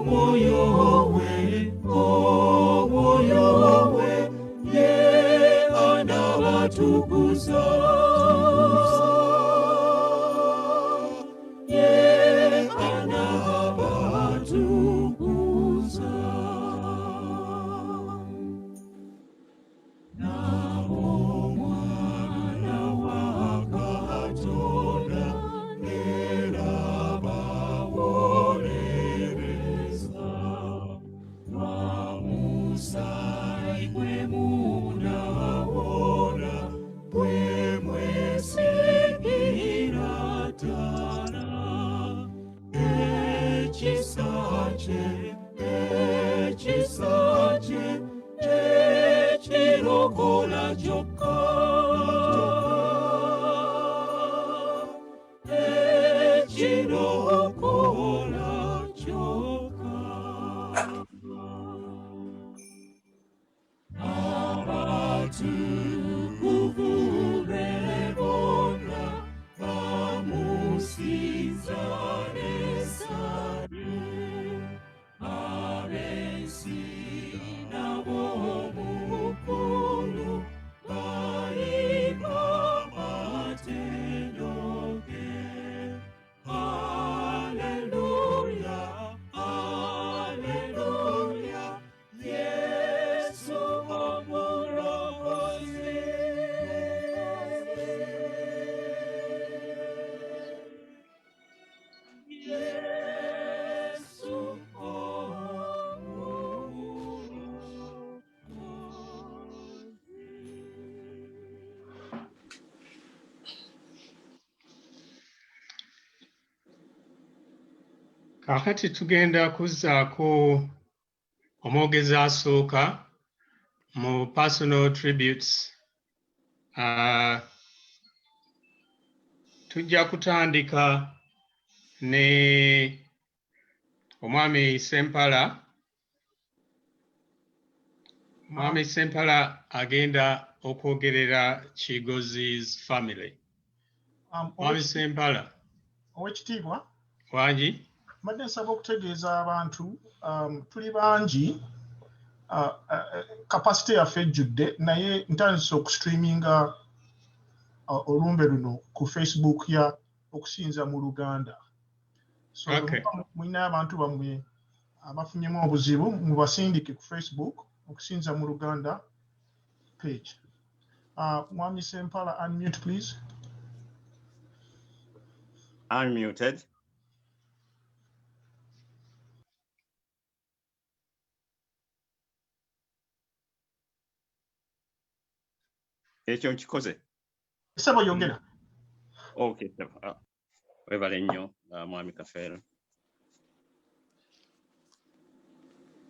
omwoyo we ye anabatukuza Kakati tugenda kuzzaako omwogezi asooka mu personal tributes. Tujja kutandika ne omwami Sempala. Mwami Sempala agenda okwogerera Kigozi's family. Mwami Sempala. Owekitiibwa. Wangi. Mbadde nsaba okutegeeza abantu tuli bangi capacity yaffe ejjudde naye ntandise okustreaminga olumbe luno ku Facebook ya Okusinza mu Luganda. So mulina abantu bammwe abafunyemu obuzibu mubasindike ku Facebook Okusinza mu Luganda page. Mwami Sempala, unmute please. Unmuted. Ekyo nkikoze. Sebo yongera. Okay, sebo. Webale nnyo mwami Kafeero.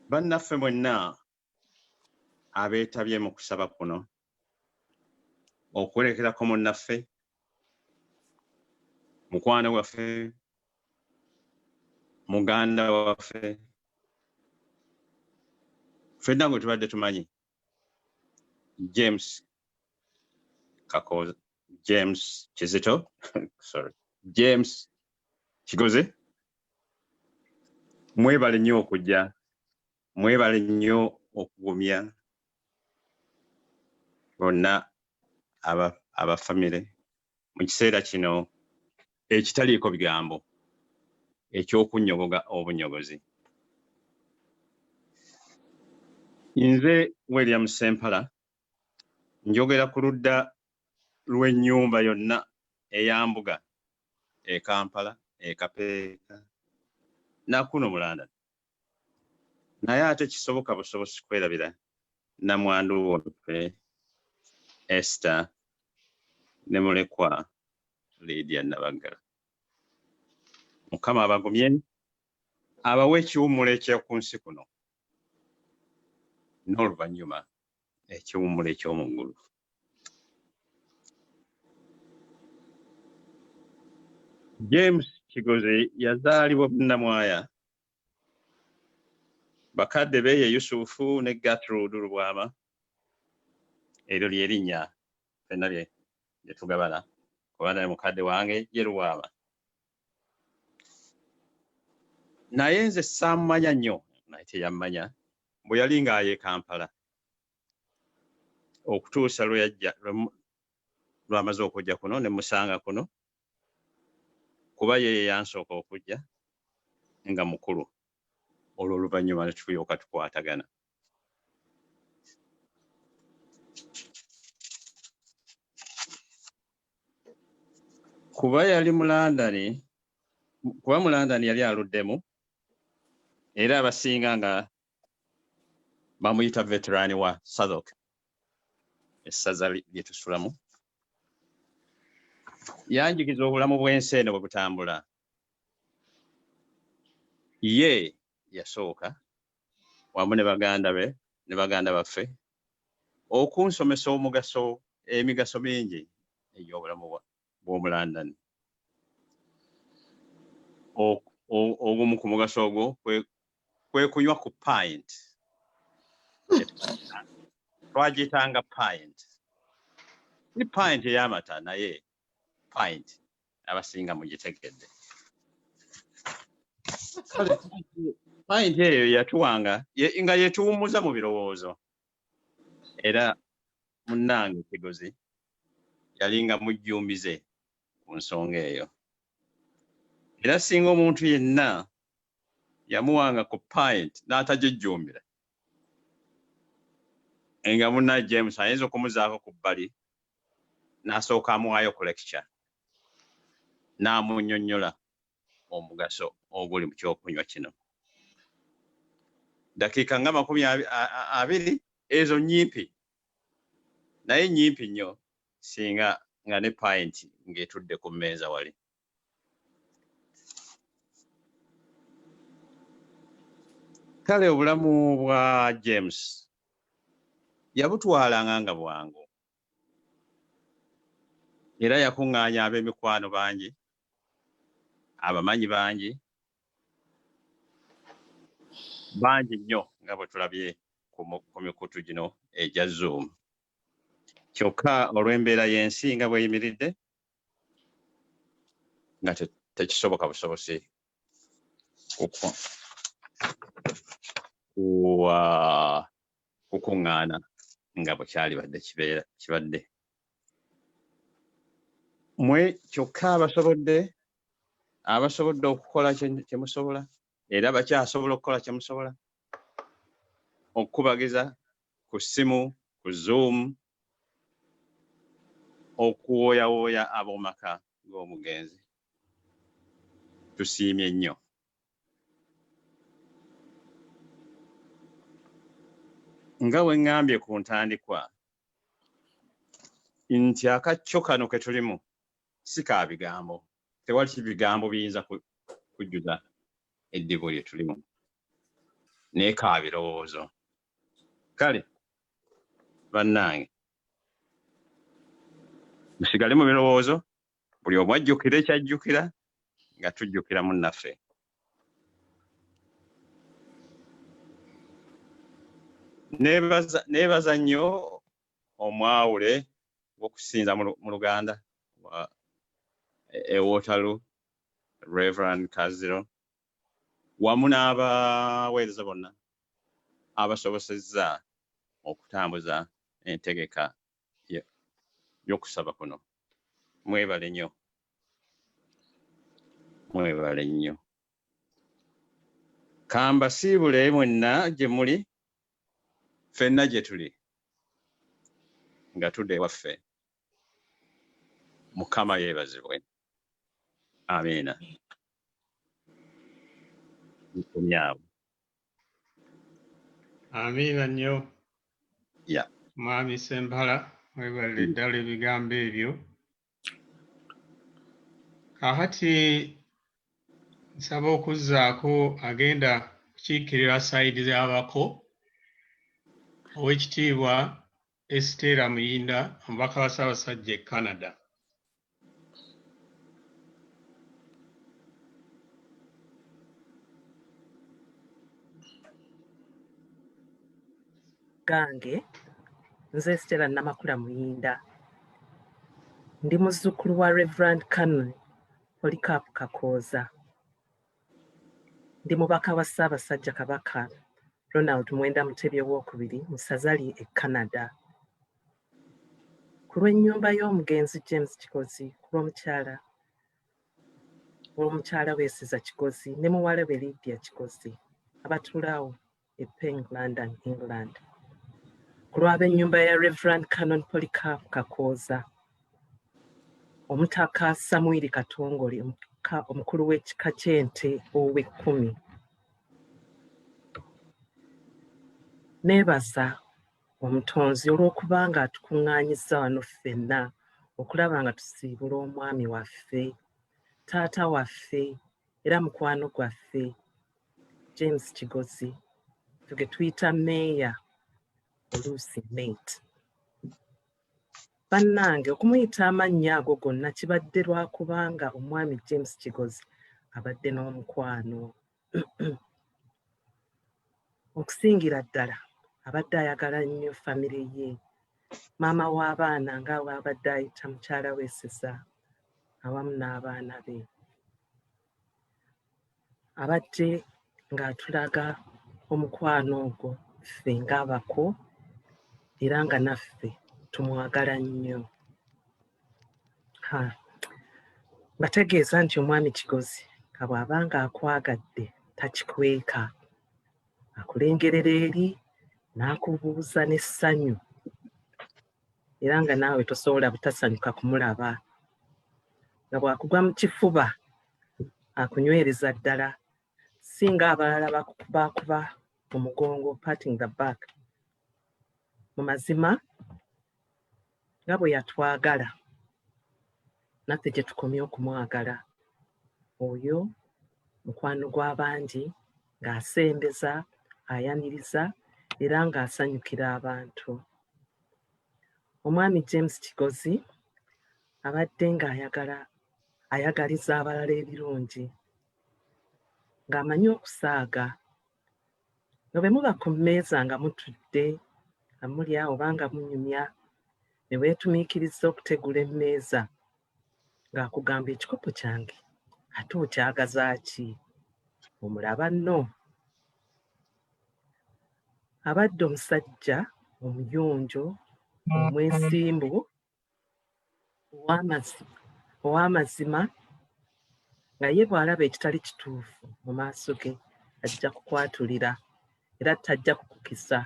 Bannaffe mwenna abeetabye mu kusaba kuno okwerekerako munnaffe mukwano waffe muganda waffe ffenna gwe tubadde tumanyi James Kizito sorry James Kigozi, mwebale nnyo okujja, mwebale nnyo okugumya bonna abafamile mu kiseera kino ekitaliiko bigambo ekyokunnyogoga obunyogozi. Nze William Sempala njogera ku ludda lw'ennyumba yonna eyambuga e Kampala, e Kapeeka, nakuno mu London. Naye ate kisoboka busobosi kwerabira namwandu waffe Esther ne mulekwa Lydia Nabaggala. Mukama abagumye abawe ekiwummula eky'oku nsi kuno n'oluvannyuma ekiwummula eky'omu ggulu. James Kigozi yazaalibwa Bunnamwaya. Bakadde be ye Yusufu ne Gertrude Lubwama. Eryo lye linnya ffenna lye tugabana kubanga mukadde wange ye Lubwama. naye nze saamumanya nnyo naye teyammanya bwe yali ng'aye Kampala okutuusa lwe yajja lwamaze okujja kuno ne musanga kuno kuba ye yansooka okujja nga mukulu olwo oluvannyuma ne tulyoka tukwatagana. Kuba yali mu London, kuba mu London yali aluddemu era abasinga nga bamuyita veterani wa Southwark, essaza lye tusulamu. Yanjigiza obulamu bw'ensi eno bwe butambula. Ye yasooka wamu ne baganda be ne baganda baffe okunsomesa emigaso mingi egy'obulamu bw'omu London. Ogumu ku mugaso ogwo kwe kunywa ku pint. Twagiyitanga pint. Ni pint ey'amata naye pint abasinga mugitegedde. Kale pint eyo yatuwanga nga yetuwummuza mu birowoozo. Era munnange Kigozi yalinga mujjumbize ku nsonga eyo. Era singa omuntu yenna yamuwanga ku pint n'atagijjumbira nga munna James ayinza okumuzaako ku bbali n'asooka amuwaayo ku lecture n'amunnyonnyola omugaso oguli mu kyokunywa kino. Dakiika nga 20 ezo nnyimpi, naye nnyimpi nnyo singa nga ne pint ng'etudde ku mmeeza wali. Kale obulamu bwa James yabutwalanga nga bwangu era yakuŋŋaanya ab'emikwano bangi, abamanyi bangi nnyo nga bwe tulabye ku mikutu gino egya Zoom. Kyokka olw'embeera y'ensi nga bw'eyimiridde nga tekisoboka busobosi kukuŋŋaana nga bwe kyalibadde kibadde. Mwe kyokka abasobodde okukola kye musobola era bakyasobola okukola kye musobola okukubagiza ku ssimu, ku Zoom, okuwooyawooya ab'omaka g'omugenzi. Tusiimye nnyo. Nga bwe ŋŋambye ku ntandikwa nti akacco kano ke tulimu si ka bigambo. Tewali bigambo biyinza kujjuza eddibu lye tulimu, naye ka birowoozo. Kale bannange musigale mu birowoozo, buli omu ajjukire kyajjukira nga tujjukira munnaffe. Neebaza nnyo omwawule w'okusinza mu Luganda e Waterloo, Reverend Kaziro, wamu n'abaweereza bonna abasobosezza okutambuza entegeka y'okusaba kuno. Mwebale nnyo. Mwebale nnyo. Kambasiibule mwenna gye muli, ffenna gye tuli nga tudde ewaffe. Mukama yeebazibwe. Amiina. Amiina nnyo. Yeah. Mwami Sempala, webale ddala ebigambo ebyo. Kakati nsaba okuzzaako agenda kukiikirira sayidi z'abako Oweekitiibwa Estera Muyinda, omubaka wa Ssaabasajja e Canada. Gange nze Estera Namakula Muyinda, ndi muzzukulu wa Reverend Canon Polycarp Kakooza. Ndi mubaka wa Ssaabasajja Kabaka Ronald Mwenda Mutebi II mu ssaza lye e Canada. Ku lw'ennyumba y'omugenzi James Kigozi, ku lw'omukyala Weesiza Kigozi ne muwala we Lydia Kigozi abatuulaawo e Peng, London, England. Ku lw'ab'ennyumba ya Reverend Canon Polycarp Kakooza, Omutaka Samuel Katongole omukulu w'ekika ky'ente ow'Ekkumi. Neebaza Omutonzi olw'okuba nga atukuŋŋaanyizza wano ffenna okulaba nga tusiibula omwami waffe, taata waffe era mukwano gwaffe James Kigozi, ge tuyita Meeya oluusi Mate. Bannange, okumuyita amannya ago gonna kibadde lwakubanga omwami James Kigozi abadde n'omukwano. Okusingira ddala abadde ayagala nnyo famire ye, maama w'abaana nga bw'abadde ayita mukyala Weesiza awamu n'abaana be. Abadde ng'atulaga omukwano ogwo ffe ng'abako era nga naffe tumwagala nnyo. Bategeeza nti omwami Kigozi nga bw'abanga akwagadde takikweka, akulengerera eri n'akubuuza n'essanyu era nga naawe tosobola butasanyuka kumulaba. Nga bw'akugwa mu kifuba akunywereza ddala, singa abalala bakuba mu mugongo, patting the back. Mu mazima nga bwe yatwagala naffe gye tukomye okumwagala. Oyo mukwano gw'abangi ng'asembeza, ayaniriza era ng'asanyukira abantu. Omwami James Kigozi abadde ng'ayagaliza abalala ebirungi, ng'amanyi okusaaga. Nga bwe muba ku mmeeza nga mutudde nga mulya oba nga munyumya, ne weetumiikiriza okutegula emmeeza ng'akugamba ekikopo kyange ate okyagaza ki? Omulaba nno. Abadde omusajja omuyonjo, omwesimbu, ow'amazima, nga ye bw'alaba ekitali kituufu mu maaso ge ajja kukwatulira era tajja kukukisa.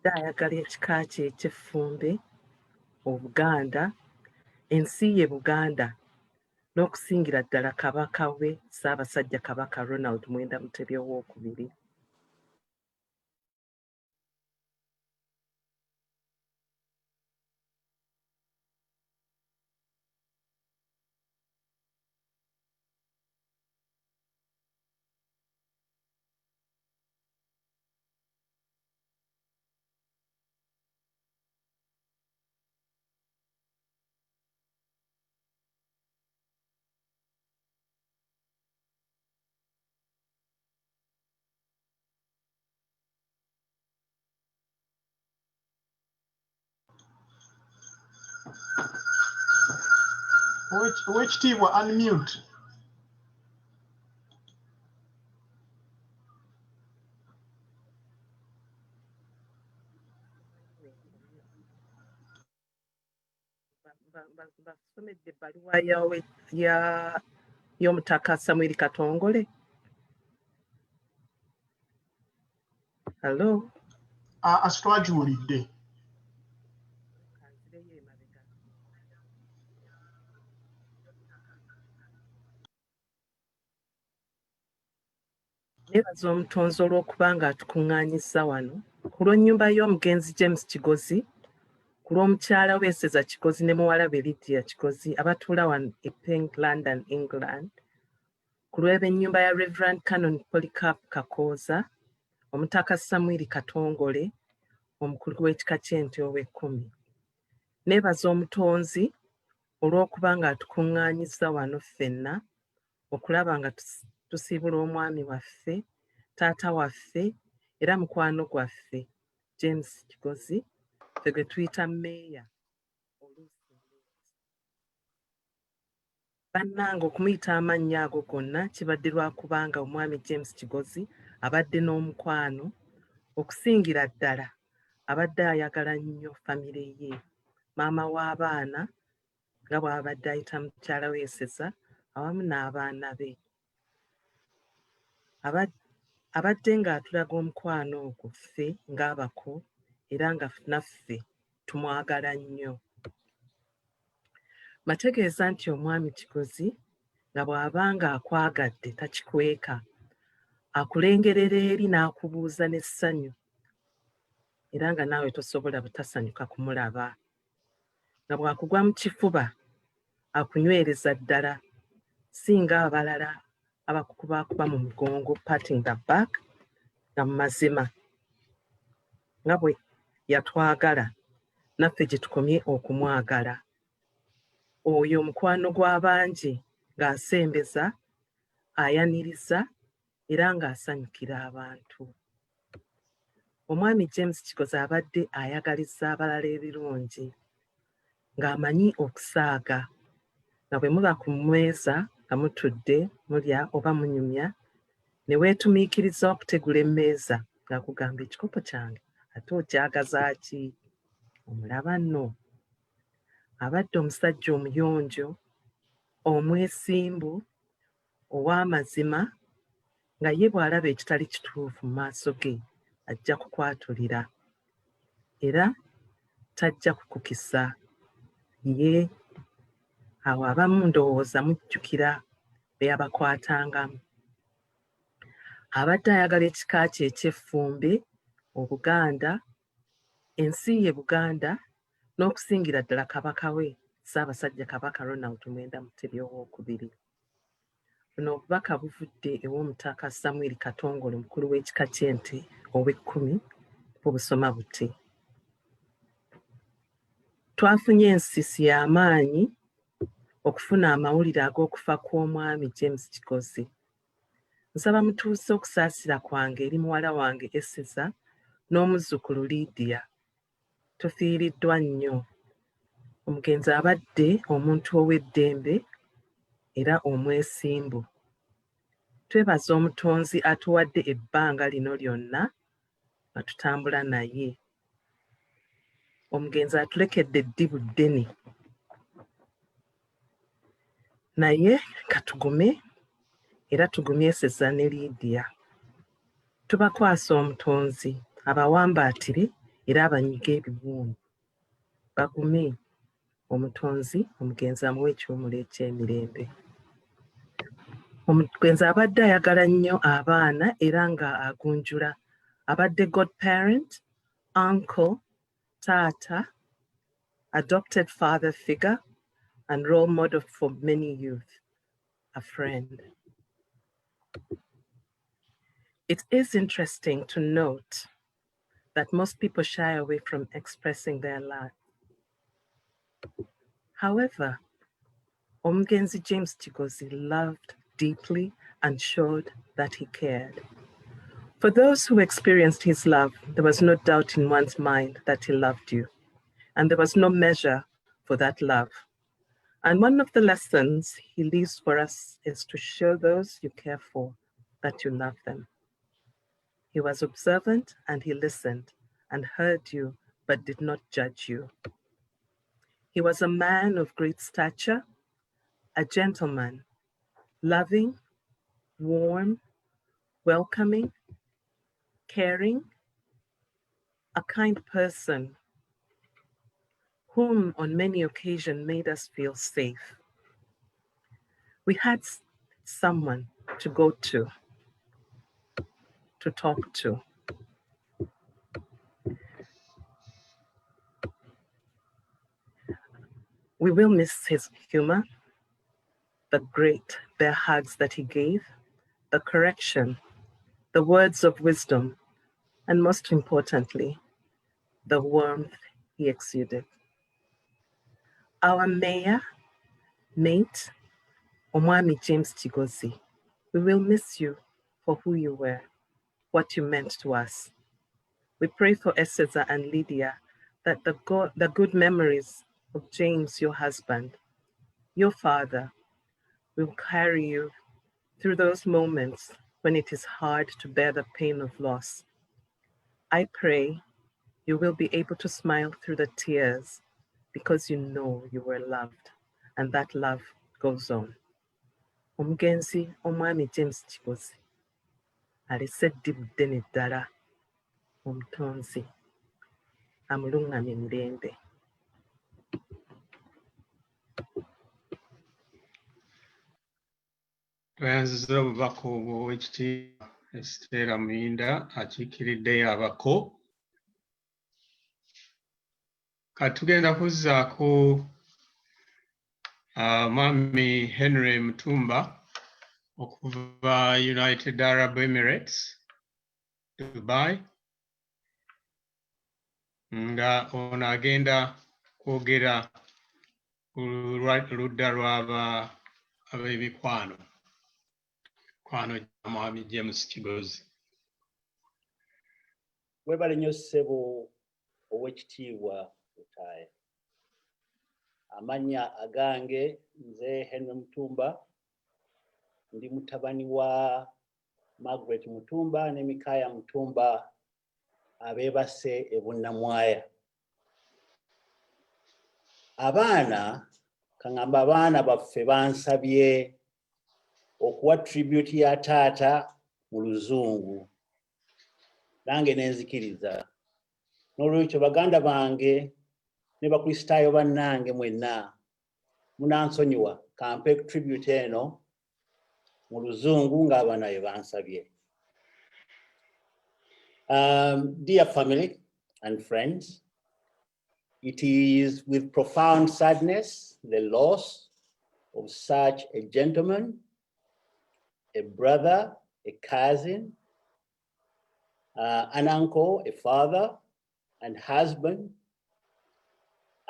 Adde ayagala ekika kye eky'Effumbe, Obuganda, ensi ye Buganda, n'okusingira ddala Kabaka we Ssaabasajja Kabaka Ronald Mwenda Mutebi II. Oweekitiibwa unmute. Basomedde ebbaluwa y'omutaka Samuel Katongole. Hello? Asitwagiwulidde. Neebaza Omutonzi olw'okuba nga atukuŋŋaanyizza wano ku lw'ennyumba y'omugenzi James Kigozi, ku lw'omukyala Weesiza Kigozi ne muwala we Lydia Kigozi abatuula wano e Peng, London, England, ku lw'eb'ennyumba ya Reverend Canon Polycarp Kakooza, Omutaka Samuel Katongole, omukulu w'ekika ky'ente ow'Ekkumi. Neebaza Omutonzi olw'okuba nga atukuŋŋaanyizza wano ffenna okulaba nga tusiibula omwami waffe, taata waffe era mukwano gwaffe James Kigozi, ffe gwe tuyita meeya oluusi. Bannange okumuyita amannya ago gonna kibadde lwakubanga omwami James Kigozi abadde n'omukwano, okusingira ddala abadde ayagala nnyo famire ye, maama w'abaana nga bw'abadde ayita mukyala we Eseza awamu n'abaana be. Abadde ng'atulaga omukwano ogwo ffe ng'abako era nga naffe tumwagala nnyo. Mategeeza nti omwami Kigozi nga bw'abanga akwagadde takikweka, akulengerera eri n'akubuuza n'essanyu era nga naawe tosobola butasanyuka kumulaba. Nga bw'akugwa mu kifuba akunywereza ddala, singa abalala abakukubakuba mu mugongo, patting the back, nga mu mazima nga bwe yatwagala naffe gye tukomye okumwagala. Oyo omukwano gw'abangi ng'asembeza, ayaniriza era ng'asanyukira abantu. Omwami James Kigozi abadde ayagaliza abalala ebirungi, ng'amanyi okusaaga, nga bwe muba ku mmeeza nga mutudde mulya oba munyumya, ne weetumiikiriza okutegula emmeeza ng'akugamba ekikopo kyange ate okyagaza ki? Omulaba nno. Abadde omusajja omuyonjo, omwesimbu, ow'amazima, nga ye bw'alaba ekitali kituufu mu maaso ge ajja kukwatulira era tajja kukukisa. Ye awo abamu ndowooza mujjukira be yabakwatangamu. Abadde ayagala ekika kye eky'Effumbe, Obuganda, ensi ye Buganda, n'okusingira ddala kabaka we Ssaabasajja Kabaka Ronald Mwenda Mutebi II. Buno obubaka buvudde ew'Omutaka Samuel Katongole, omukulu w'ekika ky'Ente ow'Ekkumi, bubusoma buti: twafunye ensisi y'amaanyi okufuna amawulire ag'okufa kw'omwami James Kigozi. Nsaba mutuuse okusaasira kwange eri muwala wange Eseza n'omuzzukulu Lydia. Tufiiriddwa nnyo. Omugenzi abadde omuntu ow'eddembe era omwesimbu. Twebaza Omutonzi atuwadde ebbanga lino lyonna nga tutambula naye. Omugenzi atulekedde eddibu ddene. Naye katugume era tugumye Eseza ne Lydia. Tubakwasa Omutonzi abawambaatire era abanyiga ebiwundu. Bagume. Omutonzi omugenzi amuwa ekiwumulo eky'emirembe. Omugenzi abadde ayagala nnyo abaana era nga agunjula. Abadde godparent, uncle, taata, adopted father figure and role model for many youth, a friend. It is interesting to note that most people shy away from expressing their love. However, Omugenzi James Kigozi loved deeply and showed that he cared. For those who experienced his love, there was no doubt in one's mind that he loved you, and there was no measure for that love. And one of the lessons he leaves for us is to show those you care for that you love them. He was observant and he listened and heard you, but did not judge you. He was a man of great stature, a gentleman, loving, warm, welcoming, caring, a kind person whom on many occasions made us feel safe. We had someone to go to talk to. We will miss his humor, the great bear hugs that he gave, the correction, the words of wisdom, and most importantly, the warmth he exuded. Our mayor, mate, Mwami James Kigozi, we will miss you for who you were, what you meant to us. We pray for Eseza and Lydia that the good memories of James, your husband, your father, will carry you through those moments when it is hard to bear the pain of loss. I pray you will be able to smile through the tears because you know you were loved, and that love goes on. Omugenzi Omwami James Kigozi alese eddibu ddene ddala omutonzi amulungamye mirembe. Twayanziza obubaka obwo Oweekitiibwa Esther Muyinda akiikiriddeyo abako. Kati tugenda kuzzaako Mwami Henry Mutumba okuva United Arab Emirates, Dubai, nga ono agenda kwogera ku ludda ab'emikwano gya Mwami James Kigozi. Webale nnyo ssebo Oweekitiibwa Lutaaya. Amannya agange nze Henry Mutumba, ndi mutabani wa Margaret Mutumba ne Mikaya Mutumba abeebase e Bunnamwaya. Abaana, kaŋŋamba abaana baffe bansabye okuwa tribute ya taata mu Luzungu, nange ne nzikiriza. N'olwekyo baganda bange ne bakristaayo bannange mwenna munansonyiwa kampe tribute eno mu Luzungu ng'abaana bye bansabye. Dear family and friends, it is with profound sadness the loss of such a gentleman, a brother, a cousin, an uncle, a father, and husband.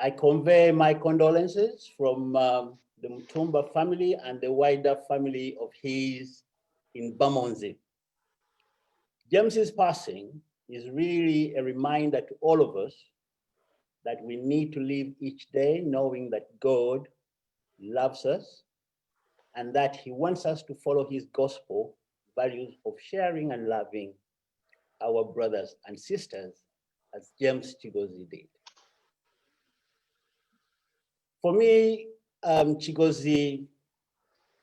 I convey my condolences from the Mutumba family and the wider family of his in Bamonzi. James's passing is really a reminder to all of us that we need to live each day knowing that God loves us and that he wants us to follow his gospel values of sharing and loving our brothers and sisters as James Kigozi did. For me, Kigozi,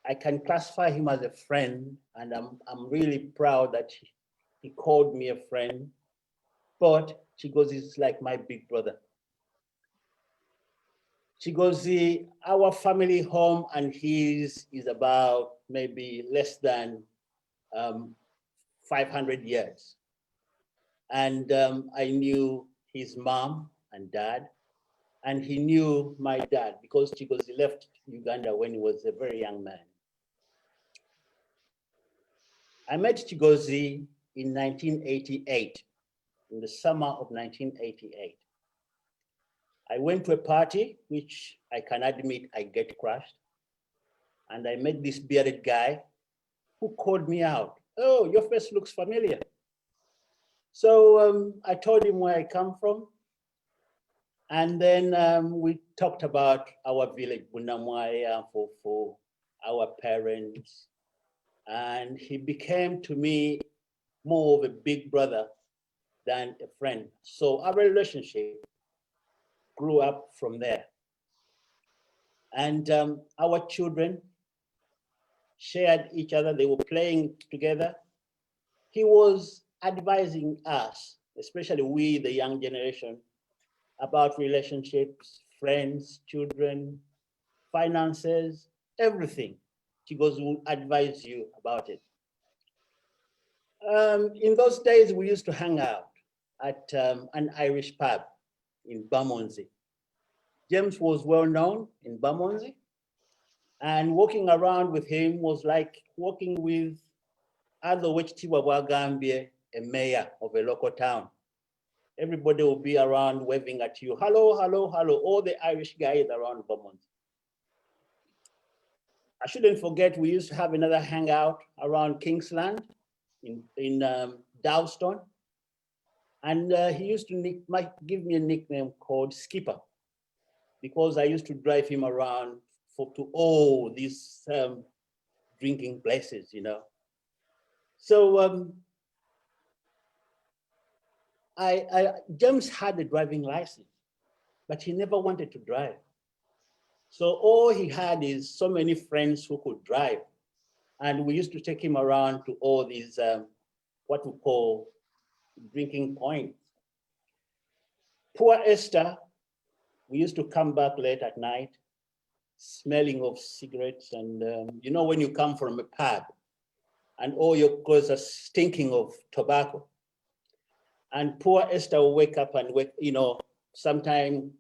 I can classify him as a friend, and I'm really proud that he called me a friend, but Kigozi is like my big brother. Kigozi, our family home and his is about maybe less than 500 years. And I knew his mom and dad, and he knew my dad because Kigozi left Uganda when he was a very young man. I met Kigozi in 1988, in the summer of 1988. I went to a party, which I can admit I get crushed. And I met this bearded guy who called me out. Oh, your face looks familiar. So I told him where I come from. And then we talked about our village, Bunnamwaya, for our parents. And he became to me more of a big brother than a friend. So our relationship grew up from there. And our children shared each other. They were playing together. He was advising us, especially we, the young generation, about relationships, friends, children, finances, everything. Kigozi will advise you about it. In those days, we used to hang out at an Irish pub in Bamonzi. James was well known in Bamonzi, and walking around with him was like walking with other Oweekitiibwa Bwagambye, a mayor of a local town. Everybody will be around waving at you. Hello, hello, hello, all the Irish guys around Bamonzi. I shouldn't forget, we used to have another hangout around Kingsland in Dowston. And he used to give me a nickname called Skipper, because I used to drive him around to all these drinking places, you know. So James had a driving license, but he never wanted to drive. So all he had is so many friends who could drive. And we used to take him around to all these, what we call drinking points. Poor Esther, we used to come back late at night, smelling of cigarettes. And you know, when you come from a pub and all your clothes are stinking of tobacco. And poor Esther will wake up and sometimes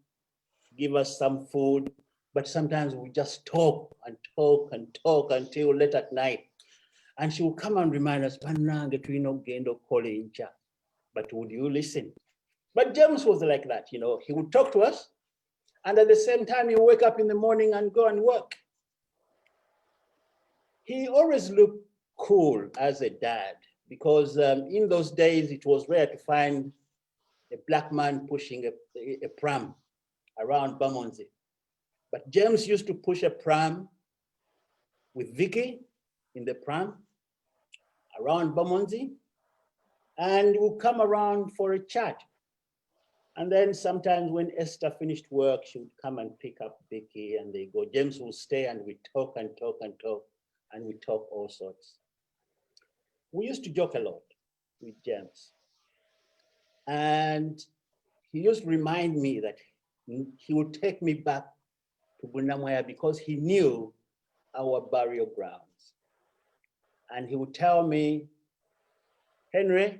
give us some food, but sometimes we just talk and talk and talk until late at night. And she will come and remind us, but would you listen? But James was like that, you know, he would talk to us, and at the same time, he would wake up in the morning and go and work. He always looked cool as a dad, because in those days, it was rare to find a black man pushing a pram around Bermondsey. But James used to push a pram with Vicky in the pram around Bermondsey, and we'll come around for a chat. And then sometimes when Esther finished work, she would come and pick up Vicky and they go. James will stay and we talk and talk and talk, and we talk all sorts. We used to joke a lot with James. And he used to remind me that he would take me back to Bunamwaya because he knew our burial grounds. And he would tell me, Henry,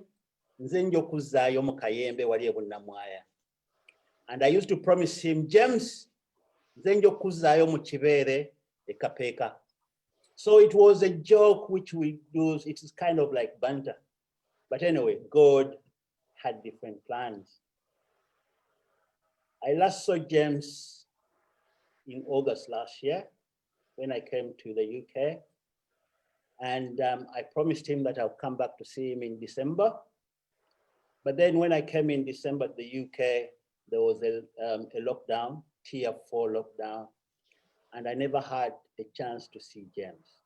nze nja okuzzaayo mu Kayembe wali e Bunamwaya. And I used to promise him, James, nze nja okuzzaayo mu Kibeere e Kapeeka. So it was a joke which we do, it is kind of like banter. But anyway, God had different plans. I last saw James in August last year when I came to the UK. And I promised him that I'll come back to see him in December. But then when I came in December to the UK, there was a lockdown, tier 4 lockdown, and I never had a chance to see James.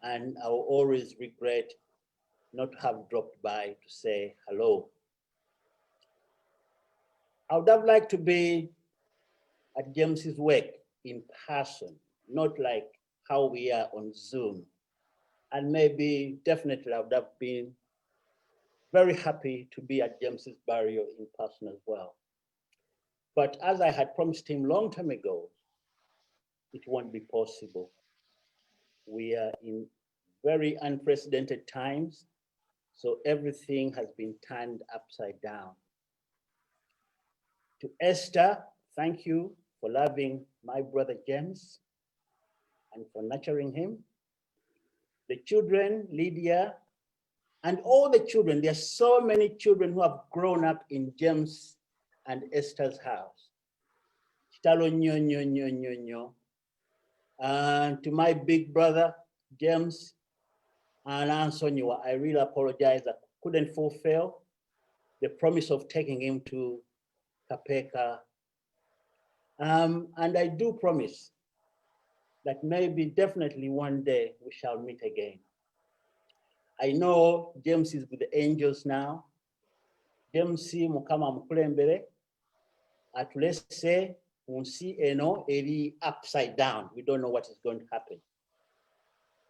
And I will always regret not to have dropped by to say hello. I would have liked to be at James's work in person, not like how we are on Zoom. And maybe definitely I would have been very happy to be at James's burial in person as well. But as I had promised him long time ago, it won't be possible. We are in very unprecedented times, so everything has been turned upside down. To Esther, thank you for loving my brother James and for nurturing him. The children, Lydia, and all the children, there are so many children who have grown up in James and Esther's house. And to my big brother, James and Ansonio, I really apologize. I couldn't fulfill the promise of taking him to Kapeka. And I do promise that maybe definitely one day we shall meet again. I know James is with the angels now. James mukama mukulembere atulese unsi eno eri upside down. We don't know what is going to happen.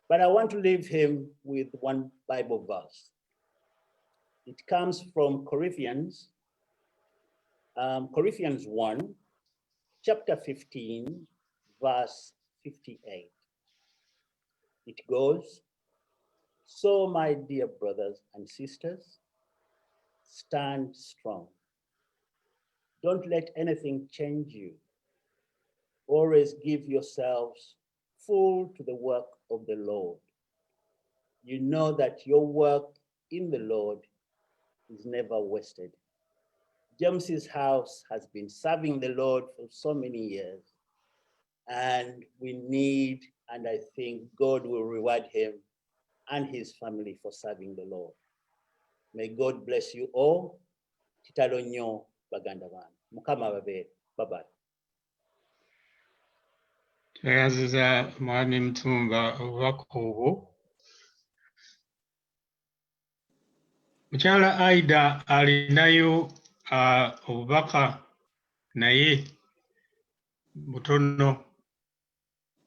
But I want to leave him with one Bible verse. It comes from Corinthians 1, chapter 15, verse 58. It goes, so my dear brothers and sisters, stand strong. Don't let anything change you. Always give yourselves full to the work of the Lord. You know that your work in the Lord is never wasted. James's house has been serving the Lord for so many years, and we need, and I think God will reward him and his family for serving the Lord. May God bless you all. kitalo nnyo baganda bange. Mukama ababeere. Bye-bye. Twebaziza Mwami Mutumba obubaka obwo. Mukyala Aida alinayo obubaka naye butono.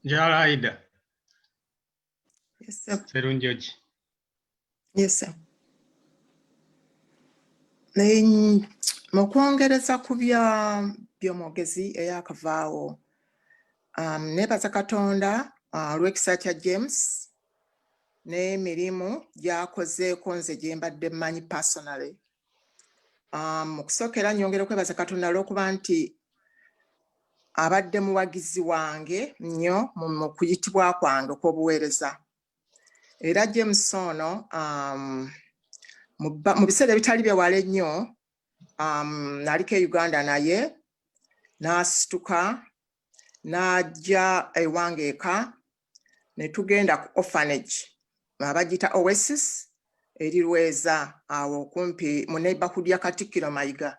Mukyala Aida. Yes, sir. Serunjoki. Yes, sir. Mu kwongereza ku by'omwogezi eyakavaawo, neebaza Katonda olw'ekisa kya James n'emirimu gy'akozeeko nze gye mbadde mmanyi personally. Mu kusookera nnyongera okwebaza Katonda olw'okuba nti abadde muwagizi wange nnyo mu kuyitibwa kwange okw'obuweereza. Era James ono mu biseera ebitali byewala ennyo naliko e Uganda naye n'asituka n'ajja ewange eka ne tugenda ku orphanage abagiyita Oasis eri Lweza awo kumpi mu neighborhood ya Katikkiro Mayiga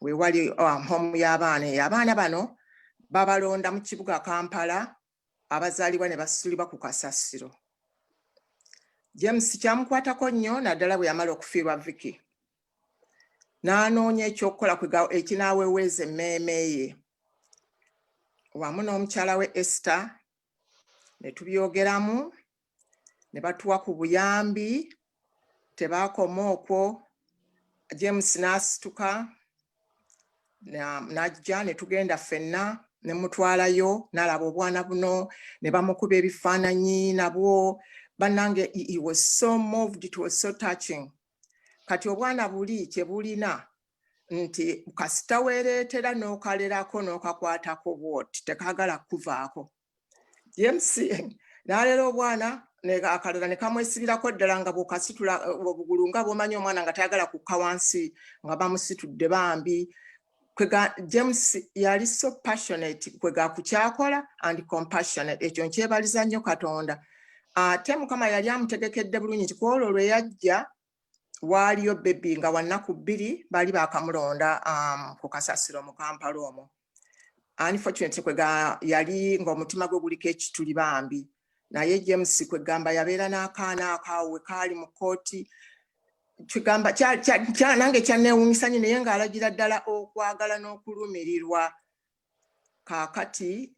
we wali home y'abaana. Abaana bano babalonda mu kibuga Kampala abazaalibwa ne basulibwa ku kasasiro. James kyamukwatako nnyo naddala bwe yamala okufiirwa Vicky. N'anoonya ekyokukola ekinaaweweeza emmeeme ye. Wamu n'omukyala we Esther ne tubyogeramu ne batuwa ku buyambi. Tebaakoma okwo. James n'asituka n'ajja ne tugenda ffenna ne mutwalayo n'alaba obwana buno ne bamukuba ebifaananyi nabwo. Bannange, he was so moved, it was so touching. Kati obwana buli kye bulina nti kasita weereetera n'okalerako n'okakwatako bwoti tekaagala kuvaako. James n'alera obwana akalala ne kamwesibirako ddala nga bw'okasitula obugulu nga bw'omanyi omwana nga tayagala kukka wansi nga bamusitudde bambi. James yali so passionate kwega ku kyakola and compassionate. Ekyo nkyebaliza nnyo Katonda. Ate Mukama yali amutegekedde bulungi nti kwolwo lwe yajja waaliyo bebi nga wa nnaku 2 baali baakamulonda ku kasasiro mu Kampala omwo. Unfortunately kwega yali ng'omutima gwe guliko ekituli bambi. Naye James kwegamba yabeera n'akaana akaawe kaali mu kooti. Kigamba nange kyanneewuunyisa nnyo naye ng'alagira ddala okwagala n'okulumirirwa. Kaakati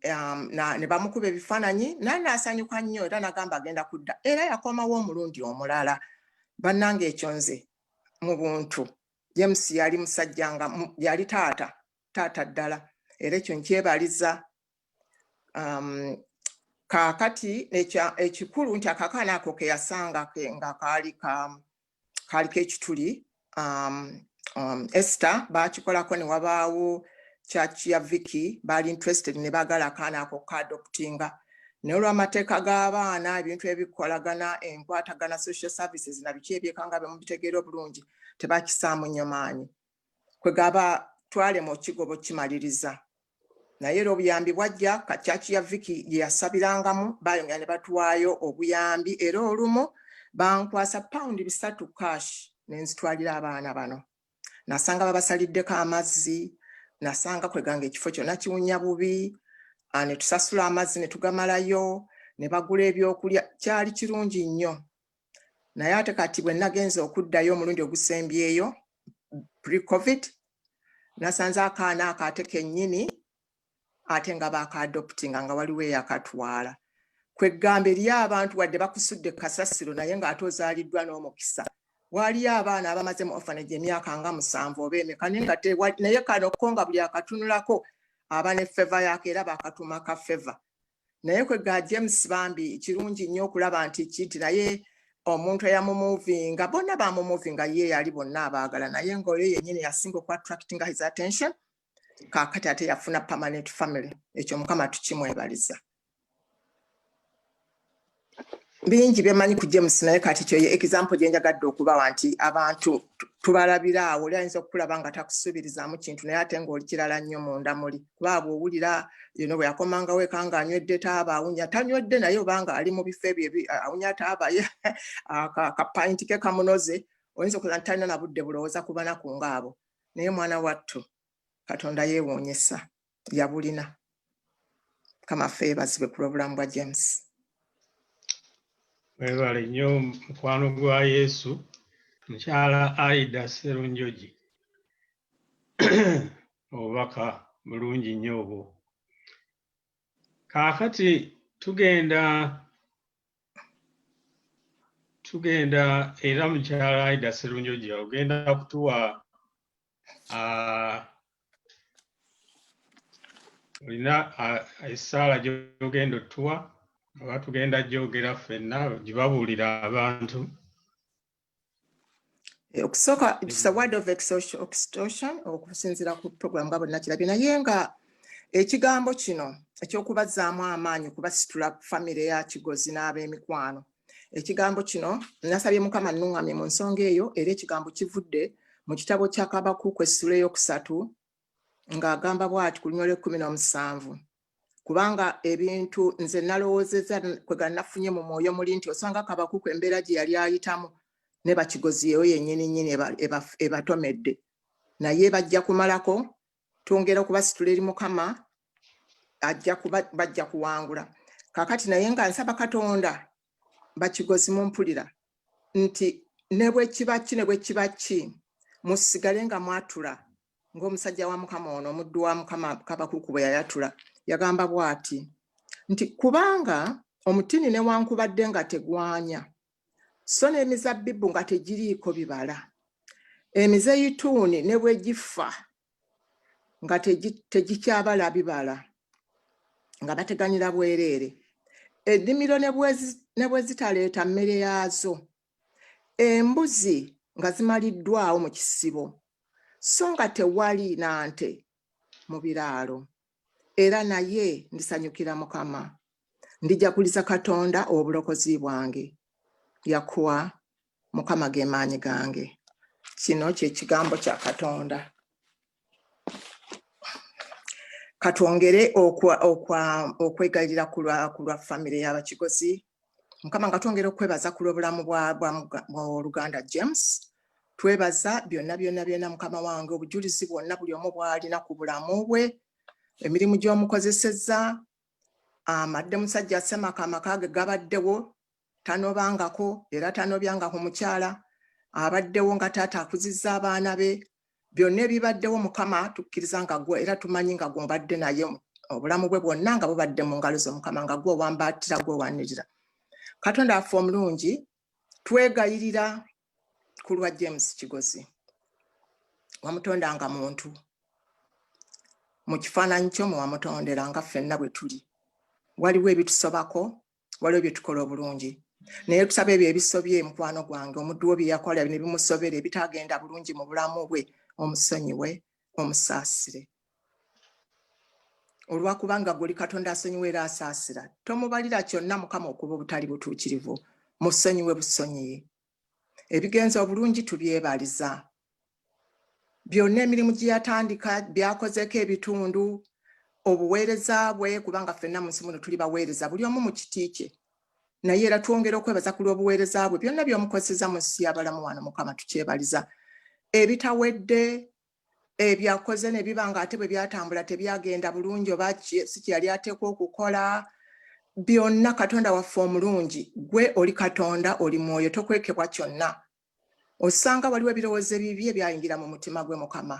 ne bamukuba ebifaananyi naye n'asanyuka nnyo era n'agamba agenda kudda. Era yakomawo omulundi omulala. Bannange ekyo nze mu buntu. James yali musajja nga yali taata ddala. Era ekyo nkyebaliza. Kaakati ekikulu nti akakaana ako ke yasanga nga kaaliko ekituli. Esther baakikolako ne wabaawo church ya Vicky baali interested ne baagala akaana ako kaadoptinga. Naye olw'amateeka g'abaana ebintu ebikolagana enkwatagana social services na biki ebyekanga be mubitegeera obulungi tebakisaamu nnyo maanyi. Kwegaba twalema okigobo kimaliriza. Naye era obuyambi bwajja church ya Vicky gye yasabirangamu bayongera ne batuwaayo obuyambi era olumu bankwasa £3 cash ne nzitwalira abaana bano. Nasanga babasaliddeko amazzi. Nasanga kweganga ekifo kyonna kiwunya bubi. Ne tusasula amazzi ne tugamalayo ne bagula ebyokulya. Kyali kirungi nnyo. Naye ate kati bwe nagenze okuddayo omulundi ogusembyeyo pre-COVID nasanze akaana ako ate kennyini ate nga baakaadoptinga nga waliwo eyakatwala. Kwegamba eri abantu wadde bakusudde kasasiro naye ng'ate ozaaliddwa n'omukisa. Waliyo abaana abamaze mu orphanage emyaka nga 7 oba emeka naye kano ko nga buli akatunulako aba ne feva yake era bakatuma ka feva. Naye kwega James bambi kirungi nnyo okulaba nti naye omuntu eyamumuvinga bonna bamumuvinga ye yali bonna abaagala naye ng'oyo yennyini yasinga okwa-attractinga his attention. Kaakati ate yafuna permanent family. Ekyo Mukama tukimwebaliza. Bingi byemanyi ku James naye kati kyo ye example gye njagadde okubawa nti abantu tubalabira awo oli ayinza okulaba nga takusuubirizaamu kintu naye ate ng'oli kirala nnyo munda muli. Kuba bw'owulira bwe yakomangawo eka ng'anywedde taaba awunya tanywedde naye obanga ali mu bifo ebyo awunya taaba ye akapayinti ke kamunoze oyinza okuza nti talina na budde bulowooza ku banaku ng'abo. naye mwana wattu Katonda yeewuunyisa yabulina. Kama feebazibe ku lw'obulamu bwa James. Weebale nnyo mukwano gwa Yesu, mukyala Aida Sserunjogi. Obubaka bulungi nnyo obwo. Kaakati tugenda era mukyala Aida Sserunjogi ogenda kutuwa olina essaala gy'ogenda otuwa oba tugenda gyogera ffenna gibabuulira abantu. Okusooka, it's a word of extortion okusinziira ku program nga bonna kirabye, naye nga ekigambo kino eky'okubazaamu amaanyi kubasitula famire ya Kigozi n'ab'emikwano, ekigambo kino nasabye Mukama nnuŋŋamye mu nsonga eyo, era ekigambo kivudde mu kitabo kya Kabakuuku essula ey'okusatu ng'agamba bw'ati ku lunyolo 17, kubanga ebintu nze nalowoozezza kwe gannafunye mu mwoyo muli nti osanga Kabakuuku embeera gye yali ayitamu ne bakigozi eyo yennyini ebatomedde, naye bajja kumalako, twongera okubasitula eri Mukama, bajja kuwangula. Kaakati naye nga nsaba Katonda bakigozi mumpulira nti ne bwe kiba ki musigale nga mwatula ng'omusajja wa Mukama ono omuddu wa Mukama Kabakuuku bwe yayatula, yagamba bw'ati nti kubanga omutini newankubadde nga tegwanya, so n'emizabbibu nga tegiriiko bibala, emizeyituuni ne bwe gifa nga tegikyabala bibala, nga bateganira bwereere, ennimiro ne bwe zitaleeta mmere yaazo, embuzi nga zimaliddwawo mu kisibo, so nga tewali nante mu biraalo, era naye ndisanyukira Mukama, ndijaguliza Katonda obulokozi bwange, yakuwa Mukama ge maanyi gange. Kino kye kigambo kya Katonda. Katwongere okwegayirira ku lwa famire y'Abakigozi. Mukama nga twongera okwebaza ku lw'obulamu bwa Luganda James. Twebaza byonna Mukama wange, obujulizi bwonna buli omu bw'alina ku bulamu bwe, emirimu gy'omukozesezza, amadde musajja asemaka amaka ge gabaddewo tanobangako era tanobyangako mukyala, abaddewo nga taata akuzizza abaana be, byonna ebibaddewo Mukama tukkiriza nga gwe era tumanyi nga gw'obadde naye obulamu bwe bwonna nga bubadde mu ngalo zo Mukama, nga gwe owambaatira, gwe owanirira. Katonda affe omulungi, twegayirira ku lwa James Kigozi. Wamutonda nga muntu, mu kifaananyi kyo mwe wamutondera nga ffenna bwe tuli. Waliwo ebitusobako, waliwo bye tukola obulungi, naye tusaba ebyo ebisobye mukwano gwange, omuddu wo bye yakola ne bimusobera ebitagenda bulungi mu bulamu bwe, omusonyiwe, omusaasire. Olwakubanga guli Katonda asonyiwe era asaasira, tomubalira kyonna Mukama okuba obutali butuukirivu, musonyiwe busonyiye. Ebigenza obulungi tubyebaliza. Byonna emirimu gye yatandika byakozeko ebitundu, obuweereza bwe, kubanga ffenna mu nsi muno tuli baweereza, buli omu mu kiti kye, naye era twongera okwebaza ku lw'obuweereza bwe, byonna by'omukozeseza mu nsi y'abalamu wano Mukama tukyebaliza. Ebitawedde ebyakoze ne biba nga ate bwe byatambula tebyagenda bulungi oba si kye yali ateekwa okukola, byonna Katonda waffe omulungi, gwe oli Katonda, oli mwoyo, tokwekebwa kyonna. Osanga waliwo ebirowoozo ebibi ebyayingira mu mutima gwe Mukama,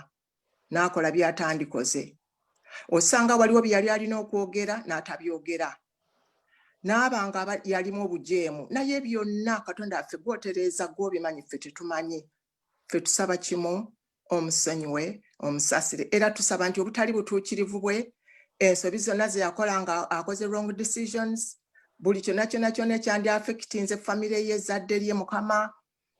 n'akola byatandikoze. Osanga waliwo bye yali alina okwogera n'atabyogera, n'abanga yalimu obujeemu, naye byonna Katonda affe gw'otereeza, gw'obimanyi, ffe tetumanyi. Ffe tusaba kimu, omusonyiwe, omusaasire, era tusaba nti obutali butuukirivu bwe, ensobi zonna ze yakola nga akoze wrong decisions, buli kyonna ekyandi affectinze famire ye, ezzadde lye Mukama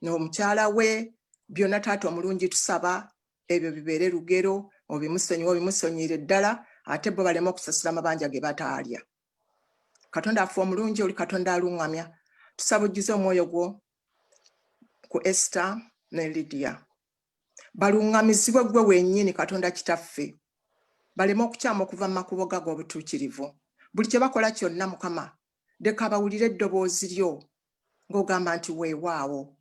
n'omukyala we, byonna taata omulungi tusaba ebyo bibeere lugero, obimusonyiire ddala, ate bo baleme okusasula amabanja ge bataalya. Katonda affe omulungi, oli Katonda aluŋŋamya, tusaba ojjuze omwoyo gwo ku Esther ne Lydia. Baluŋŋamizibwe gwe wennyini Katonda kitaffe, baleme okukyama okuva mu makubo gago obutuukirivu. Buli kye bakola kyonna Mukama, leka bawulire eddoboozi lyo ng'ogamba nti weewaawo.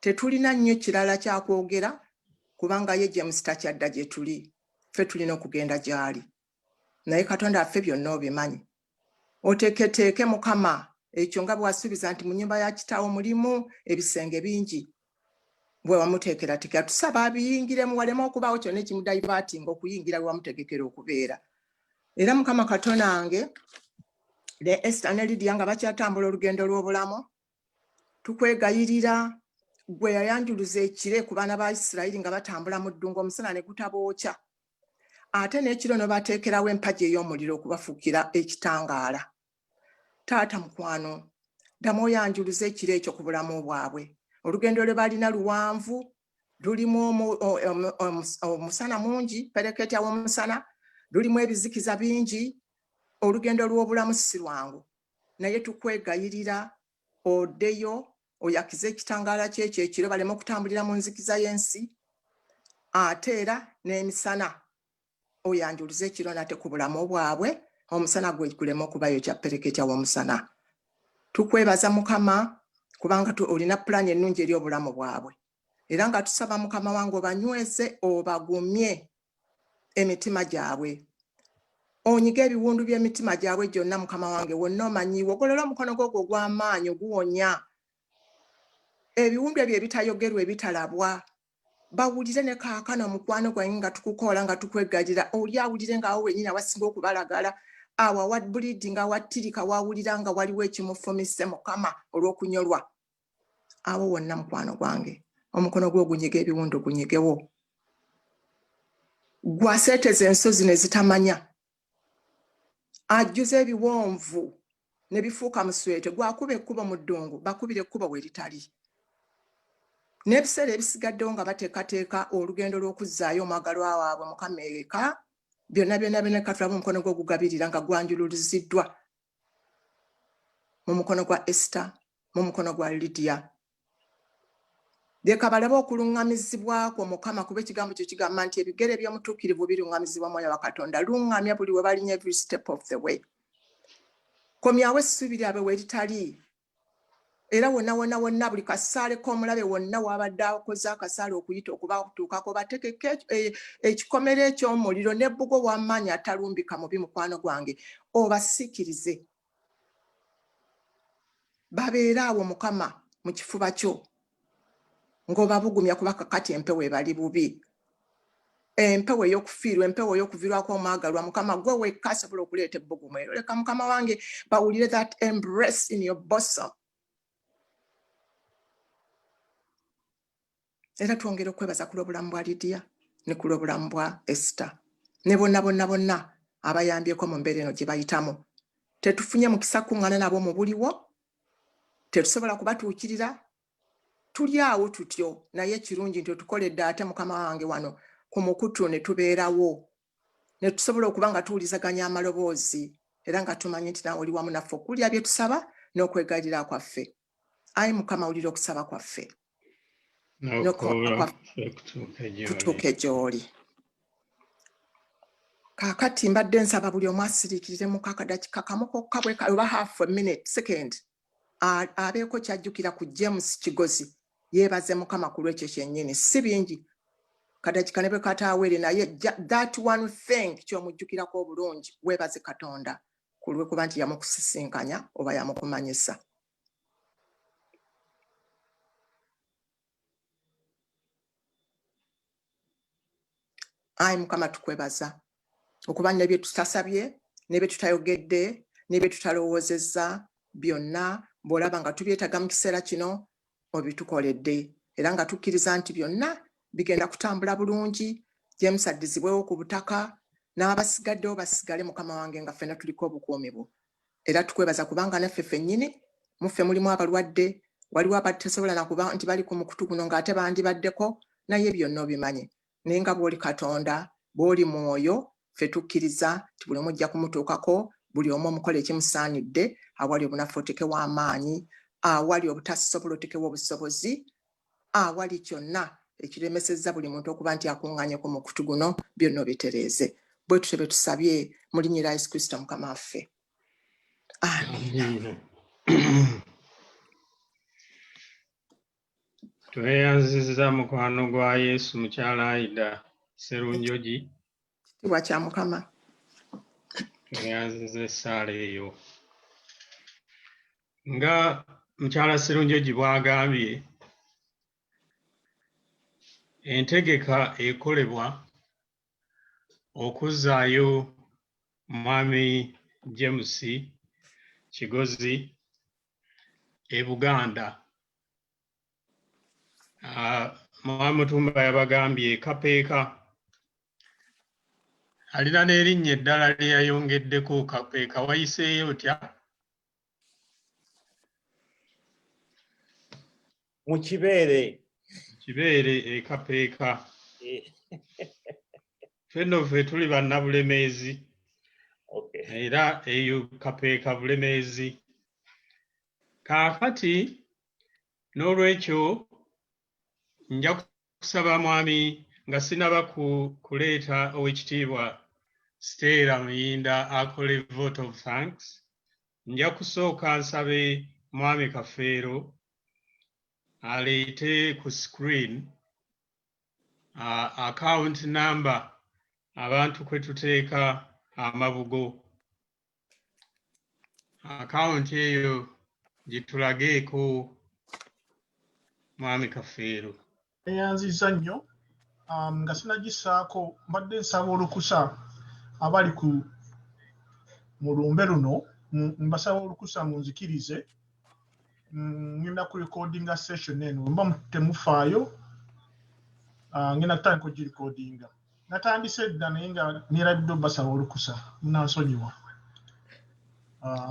Tetulina nnyo kirala kyakwogera kubanga ye James takyadda gye tuli ffe tulina okugenda gy'ali naye Katonda affe byonna obimanyi oteeketeeke Mukama ekyo nga bw'asuubiza nti mu nnyumba ya kitaawo mulimu ebisenge bingi bwe wamuteekerateekera tusaba abiyingiremu waleme okubaawo kyonna ekimudayivaatinga okuyingira we wamutegekera okubeera era Mukama Katonda wange ne Esther ne Lydia nga bakyatambula olugendo lw'obulamu tukwegayirira gwe yayanjuluza ekire ku baana ba Isirayiri nga batambula mu ddungu omusana ne gutabookya ate n'ekiro ne bateekerawo empagi ey'omuliro okubafuukira ekitangaala taata mukwano ddamu oyanjuluza ekiro ekyo ku bulamu bwabwe olugendo lwe balina luwanvu lulimu omusana mungi pereketya w'omusana lulimu ebizikiza bingi olugendo lw'obulamu si lwangu naye tukwegayirira oddeyo oyakize ekitangaala kyekyo ekiro baleme okutambulira mu nzikiza y'ensi ate era n'emisana oyanjuluza ekiro nate ku bulamu bwabwe omusana gwe guleme okubayo kya pereketya w'omusana tukwebaza Mukama kubanga olina pulaani ennungi eri obulamu bwabwe era nga tusaba Mukama wange obanyweze obagumye emitima gyabwe onyiga ebiwundu by'emitima gyabwe gyonna Mukama wange wonna omanyiiwe ogolola omukono gwo ogw'amaanyi oguwonya ebiwundu ebyo ebitayogerwa ebitalabwa bawulire ne kaakano mukwano gwange nga tukukoola nga tukwegayirira oli awulire ng'awo wennyini awasinga okubalagala awo awabulidi nga wattirika wawulira nga waliwo ekimufumise Mukama olw'okunyolwa awo wonna mukwano gwange omukono gwe ogunyiga ebiwundu gunyigewo gwaseeteza ensozi ne zitamanya ajjuza ebiwonvu ne bifuuka muswete gwakuba ekkubo mu ddungu bakubira ekkubo we litali n'ebiseera ebisigaddewo nga bateekateeka olugendo lw'okuzzaayo omwagalwa waabwe Mukama eka byonna byonna katulaba omukono gwe ogugabirira nga gwanjululiziddwa mu mukono gwa Esther mu mukono gwa Lydia leka balabe okuluŋŋamizibwako Mukama kuba ekigambo kyo kigamba nti ebigere by'omutuukirivu biruŋŋamizibwa Mwoyo wa Katonda luŋŋamya buli we balinya every step of the way komyawo essuubi lyabwe we litali era wonna buli kasaale k'omulabe wonna wabadde akoze akasaale okuyita okubatuukako batekeke ekikomero eky'omuliro n'ebbugo w'amaanyi atalumbika mubi mukwano gwange obasiikirize babeere awo Mukama mu kifuba kyo ng'obabugumya kuba kakati empewo ebali bubi empewo ey'okufiirwa empewo ey'okuviirwako omwagalwa Mukama gwe wekka asobola okuleeta ebbugumu ero leka Mukama wange bawulire that embrace in your bosom era twongera okwebaza ku lw'obulamu bwa Lydia ne ku lw'obulamu bwa Esther ne bonna abayambyeko mu mbeera eno gye bayitamu tetufunye mukisa kuŋŋaana nabo mu buliwo tetusobola kubatuukirira tuli awo tutyo naye ekirungi nti otukoledde ate Mukama wange wano ku mukutu ne tubeerawo ne tusobola okuba nga tuwulizaganya amaloboozi era nga tumanyi nti naawe oli wamu naffe okulya bye tusaba n'okwegayirira kwaffe ayi Mukama wulira okusaba kwaffe kutuuke gy'oli kaakati mbadde nsaba buli omu asiriikirire mu kakadakika kamu kokka bwe oba half a minute second abeeko kyajjukira ku James Kigozi yeebaze Mukama ku lw'ekyo kyennyini si bingi kadakika ne bwe kataawere naye that one thing ky'omujjukirako obulungi weebaze Katonda ku lw'ekuba nti yamukusisinkanya oba yamukumanyisa ayi Mukama tukwebaza okuba ne bye tutasabye ne bye tutayogedde ne bye tutalowoozezza byonna bw'olaba nga tubyetaaga mu kiseera kino obitukoledde era nga tukkiriza nti byonna bigenda kutambula bulungi James addizibwewo ku butaka n'abasigaddewo basigale Mukama wange nga ffenna tuliko obukuumi bwo era tukwebaza kubanga naffe ffennyini muffe mulimu abalwadde waliwo abatasobola nakuba nti bali ku mukutu guno ng'ate bandibaddeko naye byonna obimanyi naye nga bw'oli Katonda bw'oli Mwoyo ffe tukkiriza nti buli omu ojja kumutuukako buli omu omukola ekimusaanidde awali obunafu otekewo amaanyi awali obutasobola otekewo obusobozi awali kyonna ekiremesezza buli muntu okuba nti akuŋŋaanye ku mukutu guno byonna obitereeze bwe tutyo bye tusabye mu linnya lya Yesu Kristo Mukama waffe amiina. Tweyanziza mukwano gwa Yesu mukyala Aida Sserunjogi. Kitiibwa kya Mukama. Tweyanziza essaala eyo. Nga mukyala Sserunjogi bw'agambye, entegeka ekolebwa okuzzaayo Mwami James Kigozi e Buganda. Mwami Mutumba yabagambye Kapeeka alina n'erinnya eddala lye yayongeddeko. Kapeeka wayiseeyo otya? Mu kibeere. Kibeere Kapeeka. Ffenno ffe tuli bannabulemeezi. Era eyo Kapeeka bulemeezi. Kaakati n'olwekyo nja kusaba mwami nga sinaba kuleeta Oweekitiibwa Stella Muyinda akole vote of thanks. Nja kusooka nsabe mwami Kafeero aleete ku screen account number abantu kwe tuteeka amabugo. Account eyo gitulageeko mwami Kafeero. Eyanziza nnyo nga sinagisaako mbadde nsaba olukusa abali mu lumbe luno mbasaba olukusa munzikirize ngenda ku recordinga session eno mba temufaayo ngenda kutandika ogirecordinga. Natandise dda naye nga neerabidde obbasaba olukusa munansonyiwa.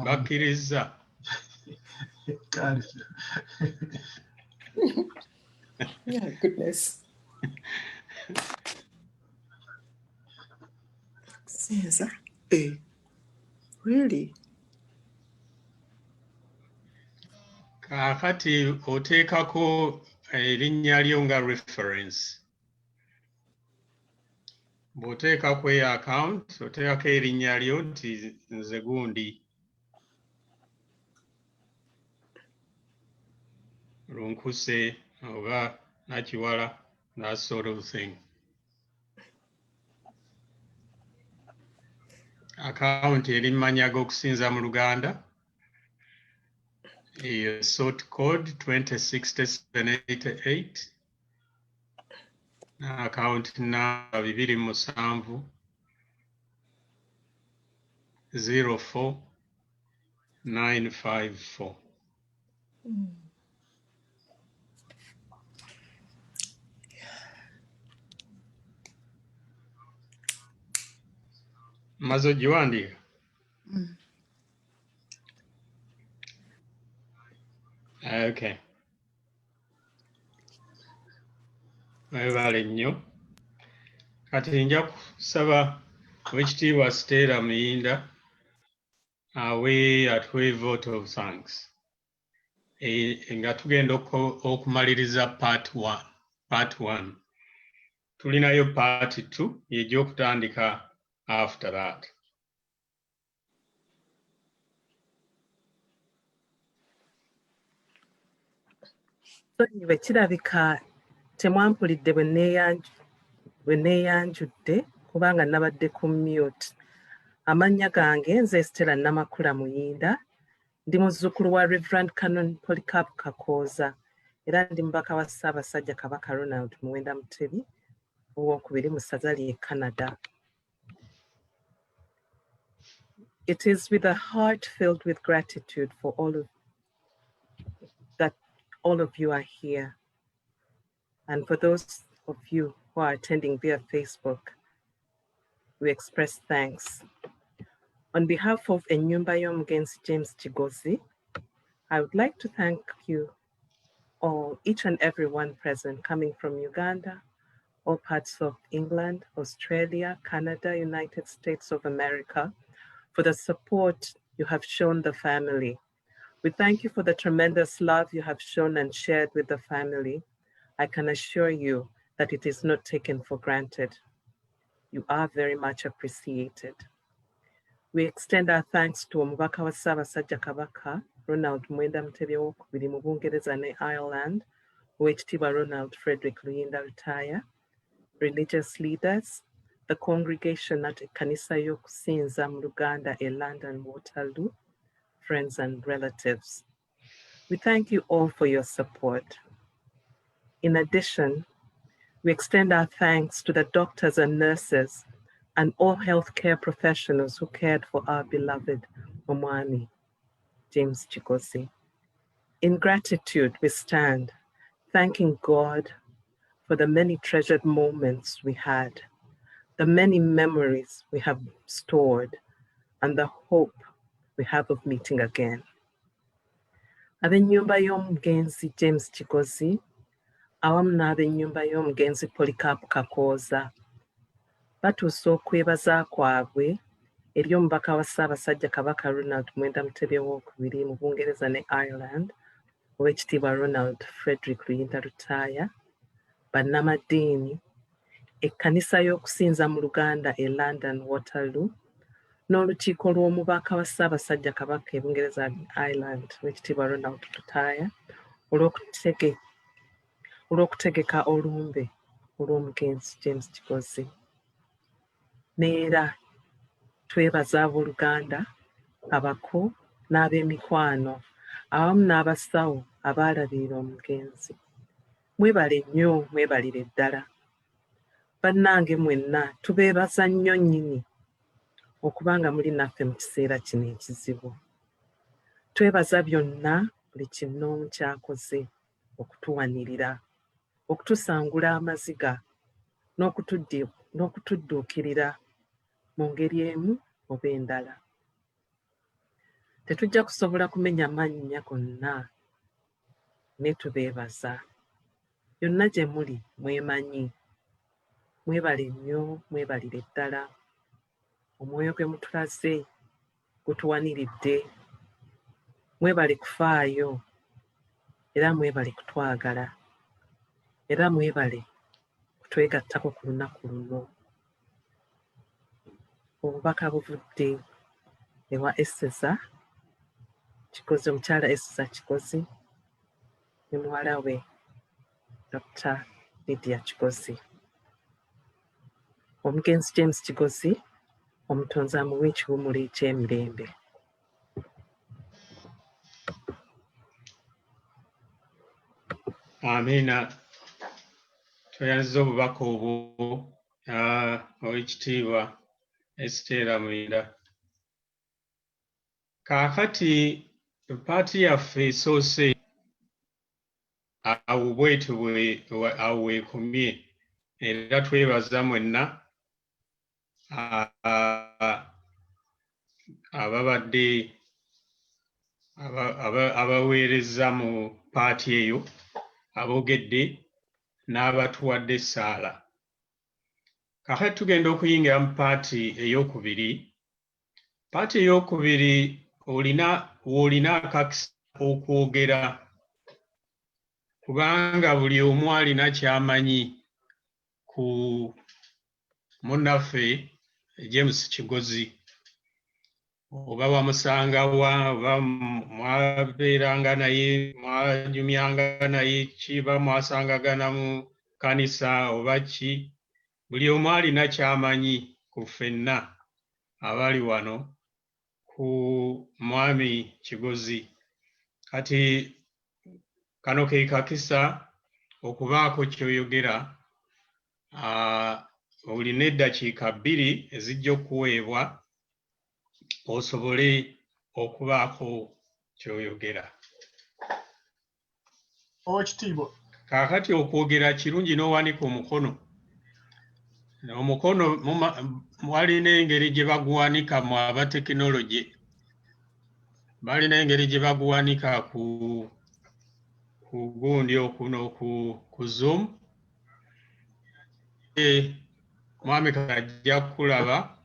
Bakkiriza. Yeah, goodness. Okusinza. Really? Kaakati oteekako erinnya lyo nga reference. Bw'oteekako eyo account oteekako erinnya lyo nti nze gundi. Lunkuse oba Nakiwala, that sort of thing. Account eri mmanya g'Okusinza mu Luganda. Sort code 206788. Account number 277 04 954. Mazo ogiwandiika? Okay. Mwebale nnyo. Kati nja kusaba Oweekitiibwa Stella Muyinda atuwe vote of thanks. Nga tugenda okumaliriza part 1. Tulinayo part 2 egy'okutandika after that. Sonyiwe kirabika temwampulidde bwe neeyanjudde kubanga nabadde ku mute. Amannya gange nze Stella Namakula Muyinda, ndi muzzukulu wa Reverend Canon Polycarp Kakooza era ndi mubaka wa Ssaabasajja Kabaka Ronald Muwenda Mutebi ow'okubiri mu ssaza ly'e Canada. It is with a heart filled with gratitude for all of you are here. And for those of you who are attending via Facebook, we express thanks. On behalf of Ennyumba y'Omugenzi James Kigozi, I would like to thank you all, each and every one present, coming from Uganda, all parts of England, Australia, Canada, United States of America, for the support you have shown the family. We thank you for the tremendous love you have shown and shared with the family. I can assure you that it is not taken for granted. You are very much appreciated. We extend our thanks to Omubaka wa Ssaabasajja Kabaka, Ronald Muwenda Mutebi ow'okubiri mu Bungereza ne Ireland, Oweekitiibwa Ronald Frederick Luyinda Retire, religious leaders, the congregation at Ekkanisa y'Okusinza mu Luganda in London, Waterloo, friends and relatives. We thank you all for your support. In addition, we extend our thanks to the doctors and nurses and all healthcare professionals who cared for our beloved Mwami, James Kigozi. In gratitude, we stand, thanking God for the many treasured moments we had, the many memories we have stored, and the hope we have of meeting again. Ab'ennyumba y'omugenzi James Kigozi, awamu n'ab'ennyumba y'omugenzi Polycarp Kakooza, batuusa okwebaza kwabwe eri omubaka wa Ssaabasajja Kabaka Ronald Mwenda Mutebi II mu Bungereza ne Ireland, Oweekitiibwa Ronald Frederick Luyinda Retire, bannamadiini, Ekkanisa y'Okusinza mu Luganda e London, Waterloo, n'olukiiko lw'omubaka wa Ssaabasajja Kabaka e Bungereza ne Ireland, Oweekitiibwa Ronald Retire, olw'okutegeka olumbe olw'omugenzi James Kigozi. Neera twebaza abooluganda, abako n'ab'emikwano, awamu n'abasawo abaalabirira omugenzi. Mwebale nnyo, mwebalire ddala. Bannange mwenna tubeebaza nnyo nnyini okubanga muli naffe mu kiseera kino ekizibu. Twebaza byonna buli kinnoomu ky'akoze okutuwanirira, okutusangula amaziga n'okutudduukirira mu ngeri emu oba endala. Tetujja kusobola kumenya mannya gonna, ne tubeebaza. Byonna gye muli mwemanyi. Mwebale nnyo, mwebalire ddala. Omwoyo gwe mutulaze gutuwaniridde. Mwebale kufaayo, era mwebale kutwagala, era mwebale kutwegattako ku lunaku luno. Obubaka buvudde ewa Eseza Kigozi, omukyala Eseza Kigozi ne muwala we Dr. Lydia Kigozi. Omugenzi James Kigozi, Omutonzi amuwe ekiwummulo eky'emirembe. Amiina. Tweyanziza obubaka obwo Oweekitiibwa Esther Mwenda. Kaakati paati yaffe esoose awo bwetyo awo weekomye, era twebaza mwenna ababadde abaweereza mu paati eyo, aboogedde n'abatuwadde essaala. Kaakati tugenda okuyingira mu paati ey'okubiri. Paati ey'okubiri w'olina akakisa okwogera, kubanga buli omu alina ky'amanyi ku munnaffe James Kigozi. Oba wamusangawa, oba mwabeeranga naye, mwanyumyanga naye, kiba mwasangagana mu kkanisa oba ki, buli omu alina ky'amanyi ku ffenna abali wano ku Mwami Kigozi. Kati kano ke kakisa okubaako ky'oyogera. Olina eddakiika 2 ezijja okuweebwa osobole okubaako ky'oyogera. Oweekitiibwa. Kaakati okwogera kirungi n'owanika omukono. Omukono walina engeri gye baguwanika mu abatekinologi. Balina engeri gye baguwanika ku gundi okuno ku Zoom. Mwami kajja kulaba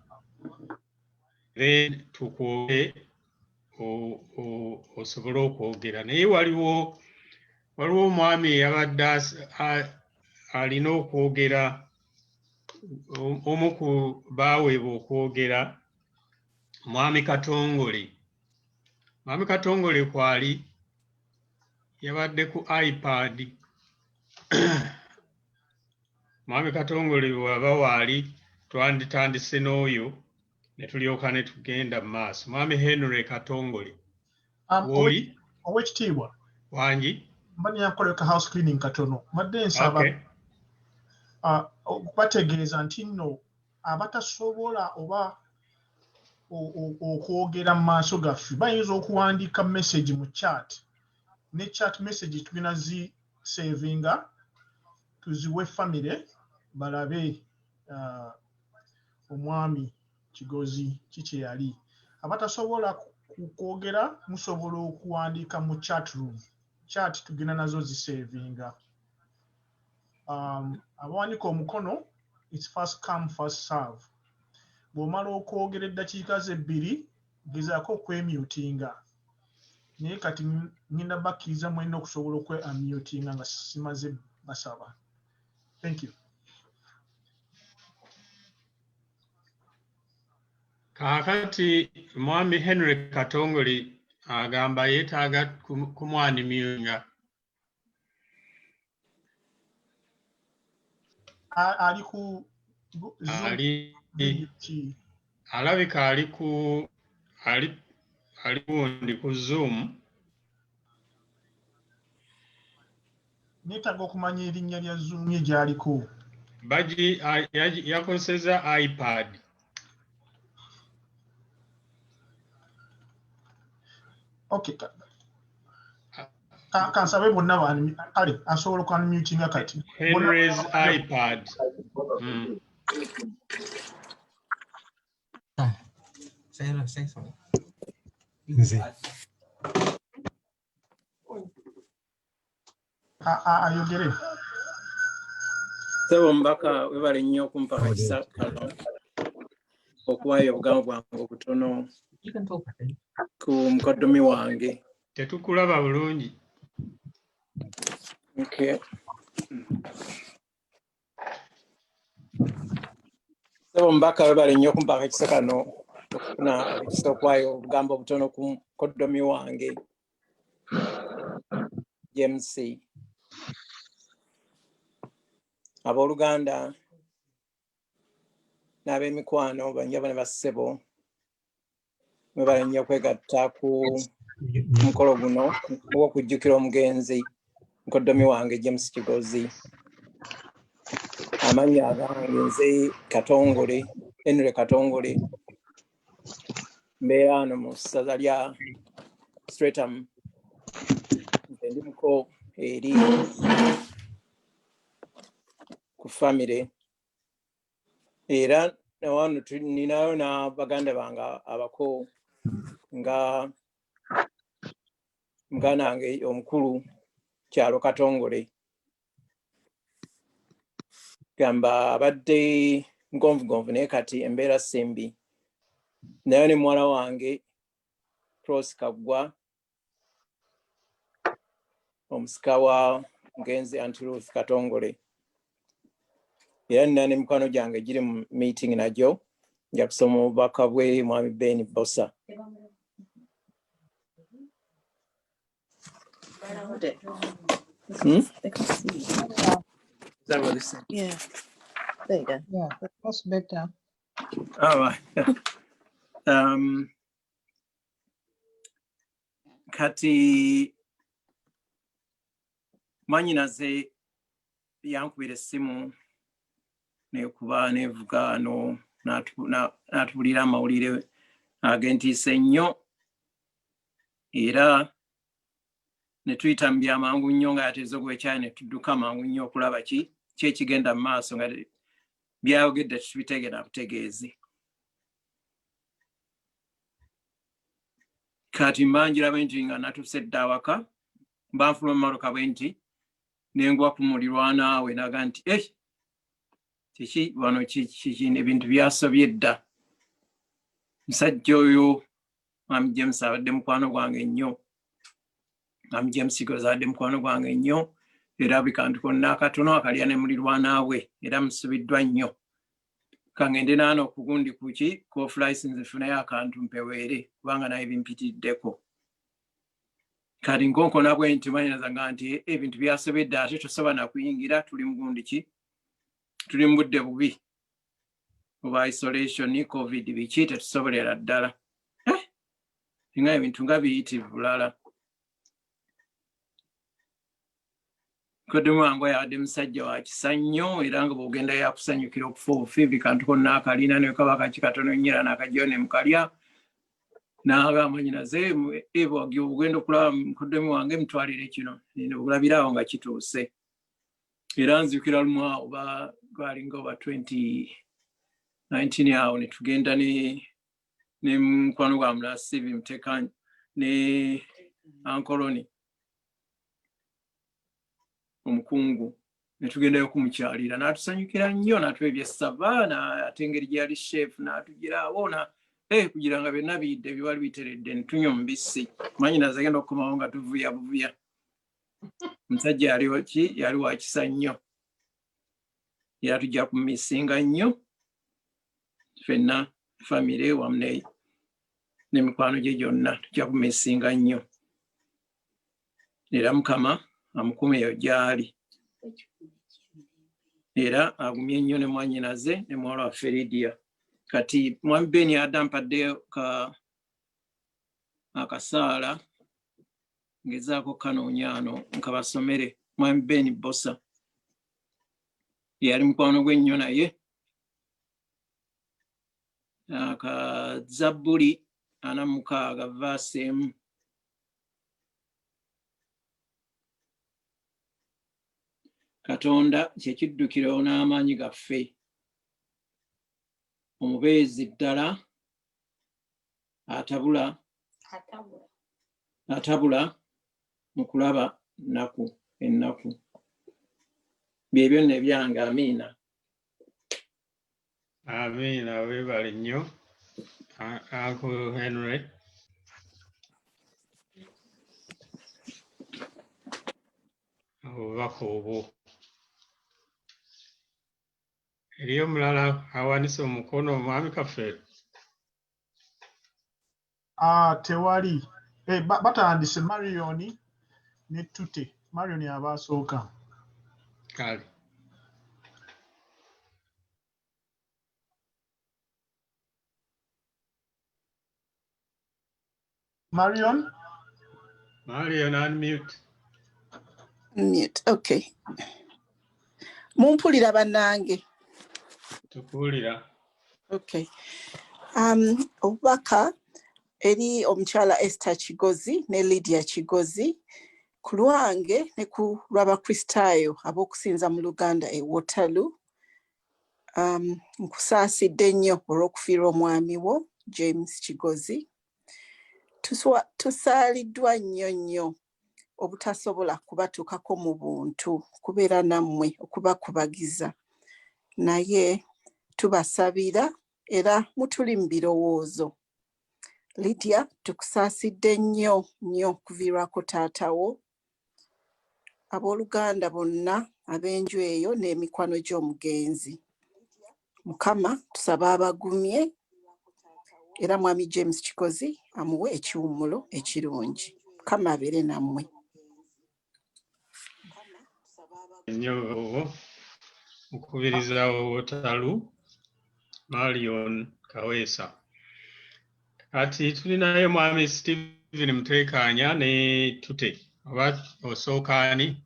then tukwogere osobole okwogera. Naye waliwo omwami eyabadde alina okwogera, omu ku baaweebwa okwogera, Mwami Katongole. Mwami Katongole kwali yabadde ku iPad Mwami Katongole bw'aba waali twanditandise n'oyo ne tulyoka ne tugenda mu maaso. Mwami Henry Katongole w'oli Owekitiibwa wangi? mbadde nkoleka house cleaning katono mbadde nsaba Okay. bategeeza nti nno abatasobola oba okwogera mu maaso gaffe bayinza okuwandiika message mu chat ne chat message tugenda zisevinga tuziwe famire balabe omwami Kigozi kiki yali. Abatasobola kwogera musobola okuwandiika mu chat room. Chat tugenda nazo zisevinga. Abawanika omukono it's first come first serve. Bw'omala okwogera eddakiika ze 2 gezaako okwemutinga. Naye kati ngenda bakkiriza mwenna okusobola okwemutinga nga simaze basaba. Thank you. Kaakati Mwami Henry Katongole agamba yeetaaga kumwanimyinga. Ali ku alabika ali gundi ku Zoom. Neetaaga okumanya erinnya lya Zoom ye gy'aliko. Yakozesa iPad. Okay. Kansabe bonna bani kale asobola okwanmutinga kati. Henry's iPad. Say something. Ayogere. Sebo mbaka webale nnyo okumpa akakisa kano okuwaayo obugambo bwange obutono ku mukoddomi wange. Tetukulaba bulungi. Okay. Sebo mbaka webale nnyo okumpa akakisa kano okufuna akakisa okuwaayo obugambo obutono ku mukoddomi wange James. Abooluganda n'ab'emikwano banyabo ne bassebo mwebale nnyo okwegatta ku mukolo guno ogw'okujjukira omugenzi mukoddomi wange James Kigozi. Amannya agange nze Katongole, Henry Katongole, mbeera wano mu ssaza lya Streatham. Nze ndi muko eri ku famire era wano ninayo n'abaganda bange abako nga muganda wange omukulu Kyalo Katongole gamba abadde ngonvugonvu naye kati embeera simbi. Nayo ne muwala wange Cross Kaggwa omusika wa mugenzi Aunty Ruth Katongole. Era nina ne mikwano gyange giri mu meeting nagyo nja kusoma obubaka bwe Mwami Ben Bossa. They can see. Is that what this is? Yeah. There you go. Yeah, that's better. All right. Kati mwanyinaze yankubira essimu nekuba nevuga no natubulira amawulire agentiisa ennyo era ne tuyita mu byamangu nnyo nga yateeza ogw'ekyayi ne tudduka mangu nnyo okulaba ki ekigenda mu maaso nga byayogedde tubitegera butegeezi. Kati mbanjira bwe nti nga natuuse dda awaka mbanfuluma mu mmotoka bwe nti nengwa ku mulirwanaawe naga nti kiki wano ebintu byasobye dda. Musajja oyo Mwami James abadde mukwano gwange nnyo. Mwami James Kigozi abadde mukwano gwange nnyo era buli kantu konna akatono akalya ne mulirwanaawe era musubiddwa nnyo. Kangende naano okugundi kuki ku license funayo akantu mpeweere kubanga naye bimpitiddeko. kati nkonkona bwe nti mwanyinaza nga nti ebintu byasobedde ate tosobola na kuyingira tuli mu gundi ki tuli mu budde bubi oba isolation covid biki tetusobolera ddala nga ebintu nga biyitirivu bulala kodemu wangu yabadde musajja wa kisa nnyo era nga bw'ogenda yakusanyukira okufa obufi bikantu konna akalina ne kaba kaki katono nnyera n'akajjayo ne mukalya n'agamba nyinaze ebwagyo ogenda okulaba kodemu wange mutwalire kino obulabirawo nga kituuse era nzijukira lumu awo gwalinga oba 2019 awo ne tugenda ne mukwano gwa mulala Steve Muteeka ne Ankoloni omukungu ne tugendayo kumukyalira n'atusanyukira nnyo n'atuwa ebyessava ate engeri gye yali chef n'atugira awo kugira nga byonna biyidde byewali biteredde ne tunywa omubisi mwanyinaze agenda okukomawo nga tuvuya buvuya omusajja yali wa kisa nnyo era tujja kumisinga nnyo ffenna famire wamu n'emikwano gye gyonna tujja kumisinga nnyo era Mukama amukume eyo gy'ali era agumye nnyo ne mwanyinaze ne muwala waffe Lydia kati Mwami Ben adampadde akasaala ngezaako kanoonyaano nkabasomere Mwami Ben Bosa yali mukwano gwe nnyo naye Zabbuli 46 verse 1 Katonda kye kiddukiro n'amaanyi gaffe omubeezi ddala atabula mu kulaba ennaku byebyo nno ebyange amiina amiina weebale nnyo Uncle Henry obubaka obwo eriyo mulala awanise omukono omwami Kafeero tewali batandise Marion ne Tute Marion abasooka kale Marion unmute Mute. Okay. Mumpulira bannange. tukuwulira Okay. Obubaka eri omukyala Esther Kigozi ne Lydia Kigozi ku lwange ne ku lw'Abakristaayo ab'okusinza mu Luganda e Waterloo. Nkusaasidde nnyo olw'okufiirwa omwami wo James Kigozi. Tusaaliddwa nnyo obutasobola kubatuukako mu buntu kubeera nammwe okubakubagiza naye tubasabira era mutuli mu birowoozo. Lydia tukusaasidde nnyo kuviirwako taatawo abooluganda bonna ab'enju eyo n'emikwano gy'omugenzi. Mukama tusaba abagumye era mwami James Kigozi amuwe ekiwummulo ekirungi. Mukama abeere nammwe. nnyo mukubiriza Waterloo Marion Kaweesa kati tulinayo mwami Stephen Muteekanya ne Tute oba osookaani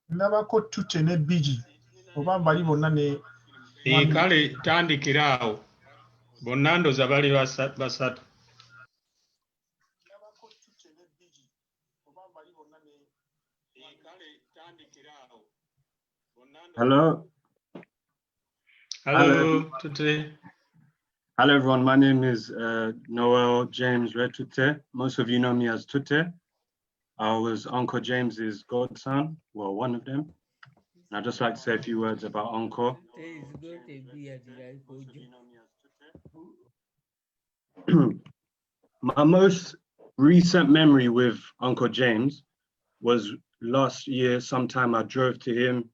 ndabako Tute ne Bigi oba bali bonna ne kale tandikira awo bonna ndoza bali basatu Hello. Hello, Tute. Hello, everyone. My name is Noel James Retute. Most of you know me as Tute. I was Uncle James's godson, well, one of them. And I'd just like to say a few words about Uncle. My most recent memory with Uncle James was last year. Sometime I drove to him,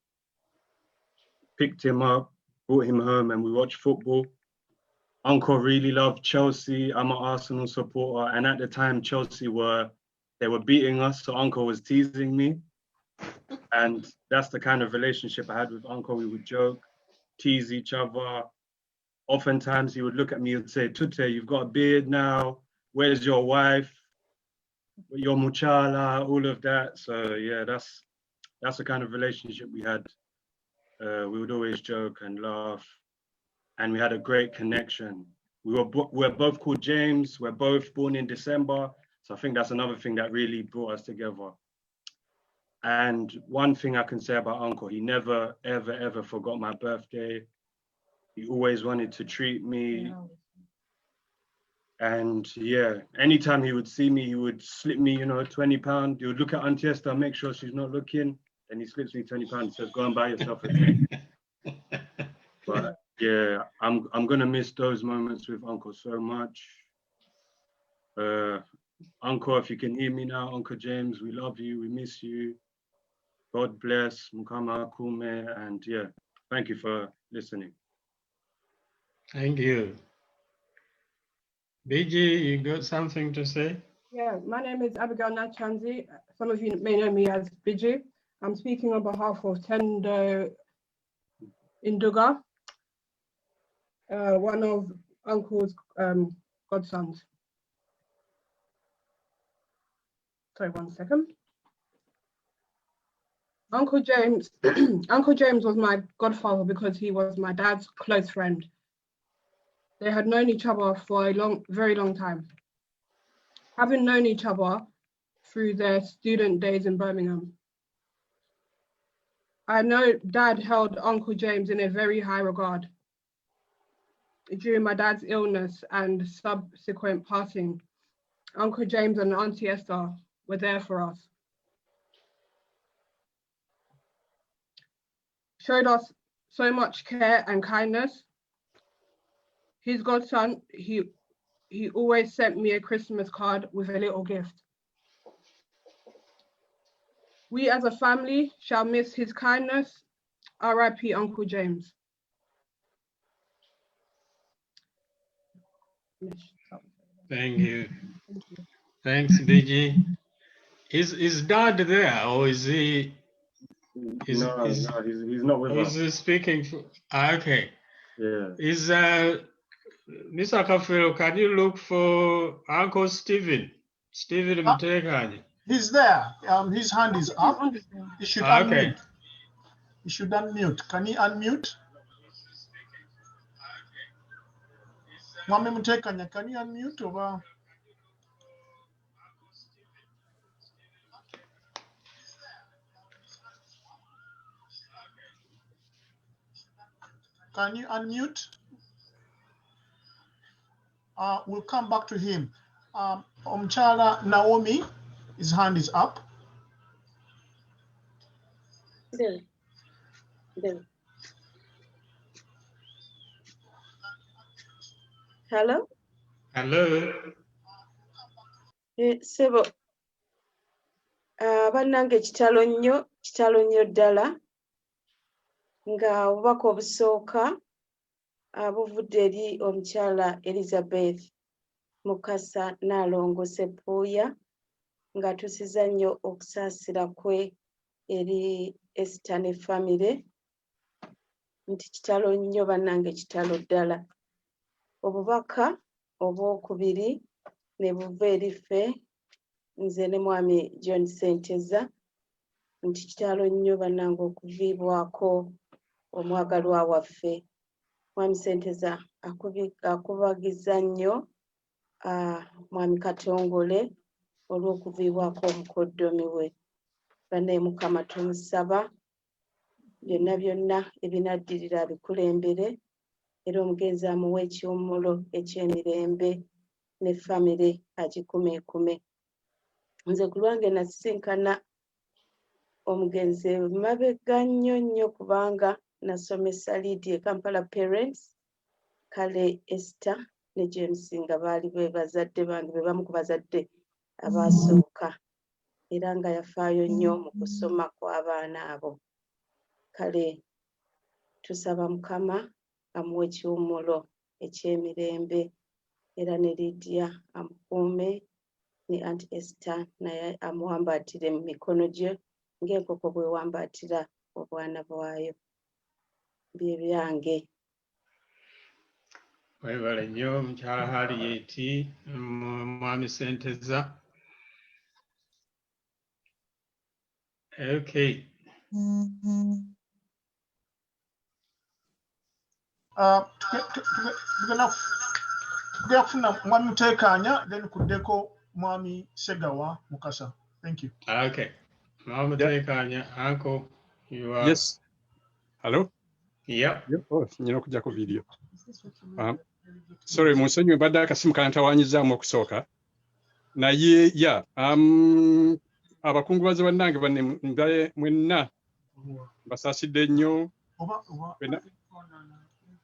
picked him up, brought him home, and we watched football. Uncle really loved Chelsea. I'm an Arsenal supporter, and at the time Chelsea were beating us, so Uncle was teasing me. And that's the kind of relationship I had with Uncle. We would joke, tease each other. Oftentimes he would look at me and say, Tute, you've got a beard now. Where's your wife? Your muchala, all of that. So yeah, that's the kind of relationship we had. We would always joke and laugh, and we had a great connection. We're both called James. We're both born in December. So I think that's another thing that really brought us together. And one thing I can say about Uncle, he never, ever, ever forgot my birthday. He always wanted to treat me. And yeah, anytime he would see me, he would slip me, £20. He would look at Auntie Esther, make sure she's not looking. Then he slips me £20 and says, go and buy yourself a drink. But yeah, I'm gonna miss those moments with Uncle so much. Uncle, if you can hear me now, Uncle James, we love you, we miss you. God bless, Mukama Kume, and yeah, thank you for listening. Thank you. BG, you got something to say? Yeah, my name is Abigail Nachanzi. Some of you may know me as BG. I'm speaking on behalf of Tendo Induga, one of Uncle's godsons. Sorry, 1 second. Uncle James, Uncle James was my godfather because he was my dad's close friend. They had known each other for a very long time. Having known each other through their student days in Birmingham, I know Dad held Uncle James in a very high regard. During my dad's illness and subsequent passing, Uncle James and Auntie Esther were there for us. Showed us so much care and kindness. His godson, he always sent me a Christmas card with a little gift. We as a family shall miss his kindness. R.I.P. Uncle James. Thank you. Thanks, BG. Is Dad there, or is he? He's not with us. Is he speaking? Okay. Yeah. Is Mr. Kafiro? Can you look for Uncle Stephen? Stephen Mtekani. He's there. His hand is up. He should unmute. He should unmute. Can he unmute? Mwami Mtekani, can you unmute over? Can you unmute? We'll come back to him. Omchala Naomi, his hand is up. There. Hello? Hello? Sebo. Bannange kitalo nnyo ddala nga obubaka obusooka buvudde eri omukyala Elizabeth Mukasa Nalongo Sepuuya ng'atusiza nnyo okusaasira kwe eri Esther ne famire nti kitalo nnyo bannange kitalo ddala. Obubaka obwokubiri ne buva eri ffe nze ne Mwami John Senteza nti kitalo nnyo bannange okuviibwako omwagalwa waffe. Mwami Senteza akubagiza nnyo Mwami Katongole olw'okuviibwako omukoddomi we. Banne Mukama tumusaba byonna ebinaddirira abikulembere era omugenzi amuwa ekiwummulo eky'emirembe ne famire agikumeekume. Nze ku lwange nasisinkana omugenzi mabega nnyo kubanga nasomesa Lydia Kampala Parents, kale Esther ne James nga baali bazadde bange be bamu ku bazadde abasooka era nga yafaayo nnyo mu kusoma kw'abaana abo. Kale tusaba Mukama amuwe ekiwummulo ekyemirembe era ne Lydia amukuume ne Aunt Esther naye amuwambaatire mu mikono gye ng'enkoko bwewambaatira obwana bwayo. Bye byange. Webale nnyo mukyala Harriet, mwami Senteza. Okay. Tugenda kufuna mwami Muteekanya, then kuddeko mwami Segawa Mukasa. Thank you. Okay. Mwami Muteekanya, Uncle, you are... Yes. Hello? Yep. Oh, nyina okujja ku video. Sorry, munsonyiwe mbadde akasimu kantawanyizaamu okusooka. Naye, yeah, abakungubazi bannange banne mwenna basaasidde nnyo.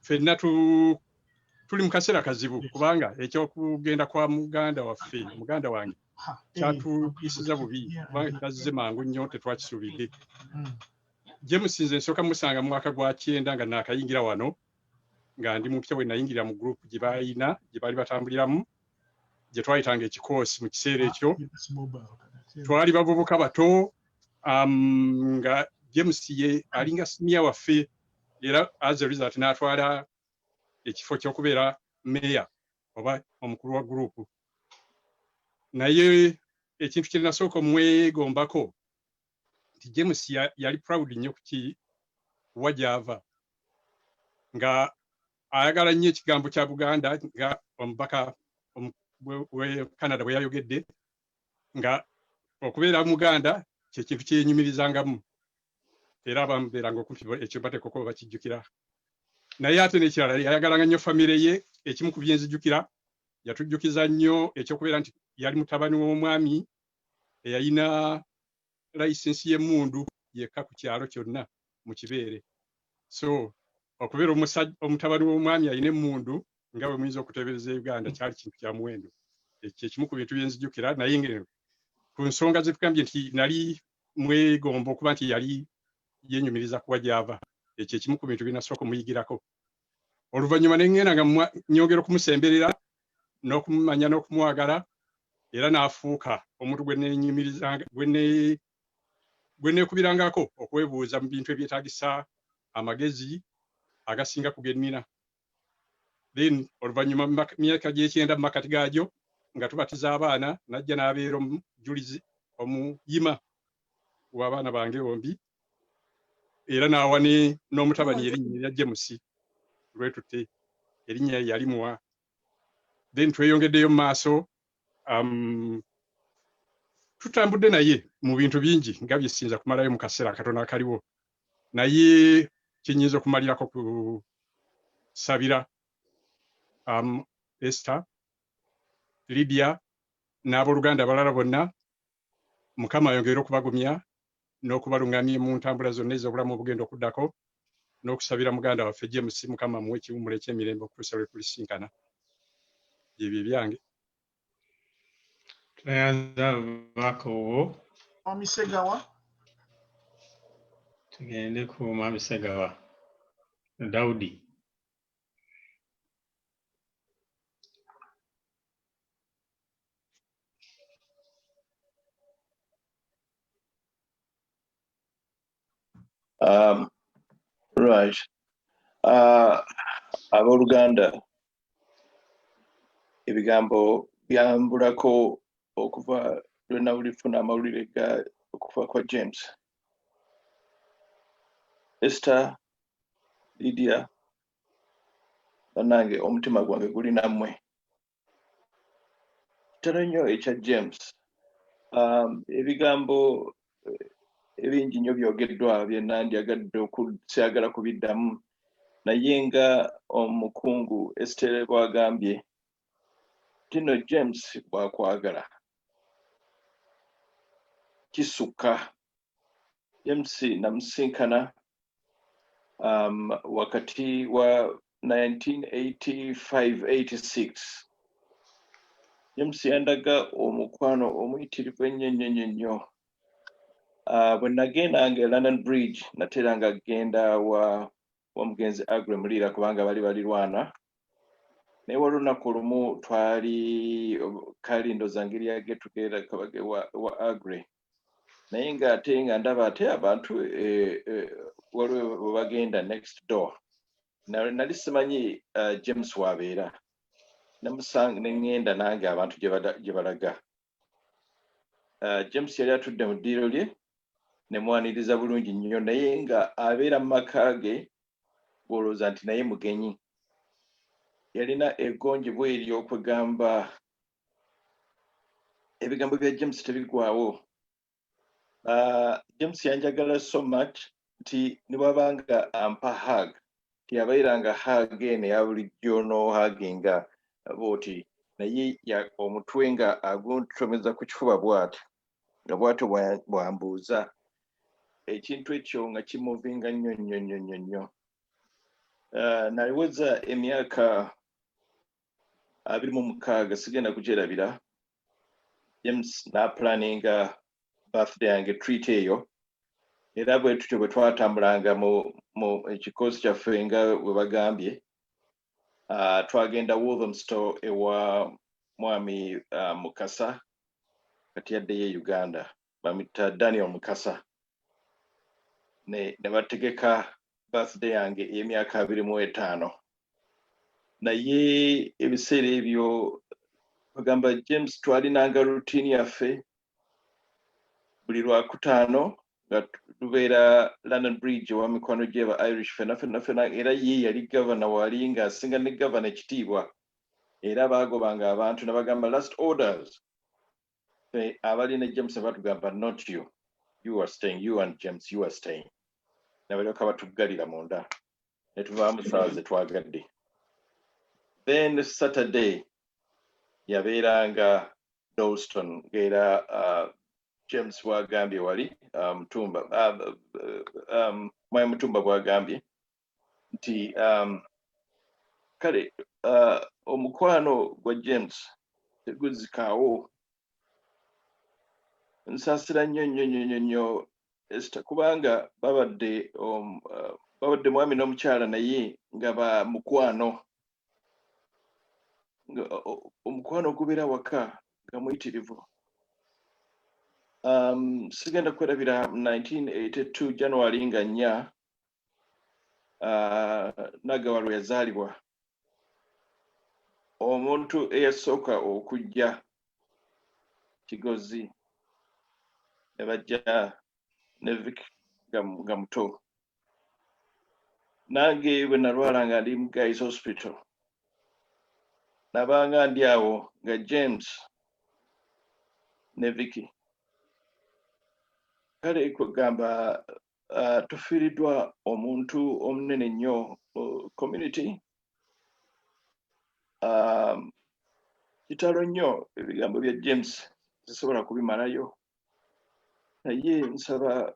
Ffenna tuli mu kaseera kazibu kubanga ekyokugenda kwa muganda waffe, muganda wange kyatuyisiza bubi kubanga tazze mangu nnyo tetwakisuubidde. James nze nsooka musanga mu mwaka gwa 9 nga naakayingira wano nga ndi mupya bwe nayingira mu group gye balina gye bali batambuliramu gye twayitanga ekikoosi mu kiseera ekyo. Twali bavubuka bato nga James ye alinga senior waffe era as a result n'atwala ekifo ky'okubeera meya oba omukulu wa group. Naye ekintu kye nasooka omwegombako nti James yali proud nnyo kuwa gy'ava nga ayagala nnyo ekigambo kya Buganda nga omubaka we Canada bwe yayogedde nga okubeera Muganda kye kintu kyenyumirizangamu era abamubeeranga okumpi ekyo bateekoko bakijjukira. Naye ate n'ekirala yayagalanga nnyo famire ye. Ekimu ku byenzijjukira yatujjukiza nnyo ekyokubeera nti yali mutabani w'omwami eyalina layisensi y'emmundu yekka ku kyalo kyonna mu Kibeere. So okubeera omutabani w'omwami alina emmundu nga bwe muyinza okuteebereza Uganda kyali kintu kya muwendo. Ekyo ekimu ku bintu byenzijjukira. Naye ngeno ku nsonga ze tugambye nti nali mwegomba okuba nti yali yenyumiriza kuwa gy'ava. Ekyo ekimu ku bintu binasooka omuyigirako. Oluvannyuma ne ŋŋenda nga nyongera okumusemberera n'okumumanya n'okumwagala era n'afuuka omuntu gwe neekubirangako okwebuuza mu bintu ebyetaagisa amagezi agasinga ku ge nnina. Then oluvannyuma myaka gy'ekyenda mu makati gaagyo nga tubatiza abaana najja n'abeera omujulizi omuyima w'abaana bange bombi era n'awa n'omutabani erinnya erya James Lwetutte erinnya yali muwa. Then tweyongeddeyo mu maaso tutambudde naye mu bintu bingi nga bye siyinza kumalayo mu kaseera katono akaliwo. Naye kyenyinza okumalirako kusabira Esther, Lydia n'abooluganda abalala bonna Mukama ayongere okubagumya n'okubalungamya mu ntambula zonna ez'obulamu obugenda okuddako n'okusabira muganda waffe James Mukama muwe ekiwummulo eky'emirembe okutuusa lwe tulisinkana. Byebyo byange. Tweyanza abubaka obwo. Mwami Segawa. Tugende ku Mwami Segawa. Daudi. Right. Abooluganda ebigambo byambulako okuva lwe nawulifuna amawulire ga okufa kwa James. Esther, Lydia, bannange omutima gwange guli nammwe. Kitalo nnyo ekya James. Ebigambo ebingi nnyo byogeddwa bye nandyagadde okusyagala kubiddamu naye nga omukungu Esther bw'agambye kino James bw'akwagala kisukka. James namusinkana wakati wa 1985-86. James yandaga omukwano omuyitirivu ennyo. Bwe nagendanga e London Bridge nateranga genda wa mugenzi Agre Mulira kubanga bali balirwana naye waliwo olunaku olumu twali kalindo zangeri ya get together kabage wa agre naye ng'ate nga ndaba ate abantu waliwo we bagenda next door nali simanyi James wabeera namusanga ne ŋŋenda nange abantu gye balaga James yali atudde mu ddiiro lye ne mwaniriza bulungi nnyo naye nga abeera mu maka ge bw'olowooza nti naye mugenyi yalina eggonjebwa ery'okwegamba ebigambo bya James tebigwawo. James yanjagala so much nti ne bwabanga ampa hug tiyabairanga hug eno eya bulijjo n'ohaginga bw'oti naye omutwe nga aguntomeza ku kifuba bw'ati nga bw'atyo bwambuuza ekintu ekyo nga kimuvinga nnyo nnyo nnyo nnyo nnyo. Naliweza emyaka 26 sigenda kugyerabira James n'apulaninga birthday yange treat eyo era bwe tutyo bwe twatambulanga mu ekikozi kyaffe nga bwe bagambye twagenda Walthamstow ewa Mwami Mukasa kati yaddeyo e Uganda bamuyita Daniel Mukasa ne bategeka birthday yange ey'emyaka 25 naye ebiseera ebyo bagamba James twalinanga routine yaffe buli Lwakutaano nga tubeera London Bridge ewa mikwano gy'eba Irish fena era ye yali governor wali ng'asinga ne governor ekitiibwa era baagobanga abantu ne bagamba last orders abali ne James batugamba not you are staying, you and James you are staying ne balyoka batuggalira munda ne tuvaamu ssaawa ze twagadde. Then Saturday yabeeranga Dalston ng'era James bw'agambye wali Mutumba Mwami Mutumba bw'agambye nti kale omukwano gwa James teguzikaawo nsaasira nnyo nnyo nnyo nnyo Esther kubanga babadde mwami n'omukyala naye nga ba mukwano omukwano gubeera waka nga muyitirivu. Sigenda kwerabira 1982 January nga 4 Naggawa lwe yazaalibwa omuntu eyasooka okujja Kigozi ne bajja ne Vic nga muto nange bwe nalwala nga ndi mu Guy's Hospital nabanga ndi awo nga James ne Vicky kale kugamba tufiiriddwa omuntu omunene nnyo community kitalo nnyo ebigambo bya James zisobola kubimalayo naye nsaba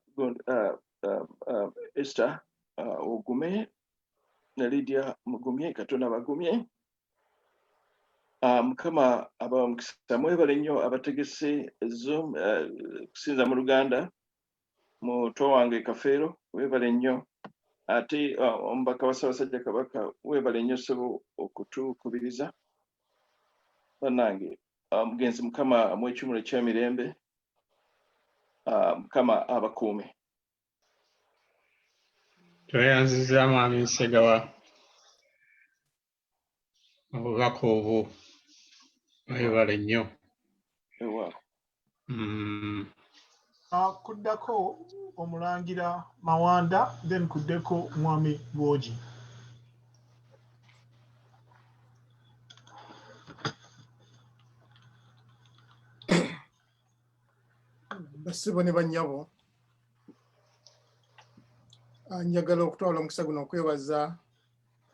Esther ogume ne Lydia mugumye Katonda bagumye Mukama abamukisa mwebale nnyo abategese Zoom okusinza mu Luganda muto wange Kafeero webale nnyo ate omubaka wa Ssaabasajja Kabaka webale nnyo ssebo okutukubiriza bannange mugenzi Mukama amuwe ekimuli eky'emirembe Mukama abakuume. Tweyanziza Mwami Nsegawa obubaka obwo webale nnyo. Kuddako omulangira Mawanda then kuddeko Mwami Bwogi. Basibo ne bannyabo njagala okutwala omukisa guno okwebaza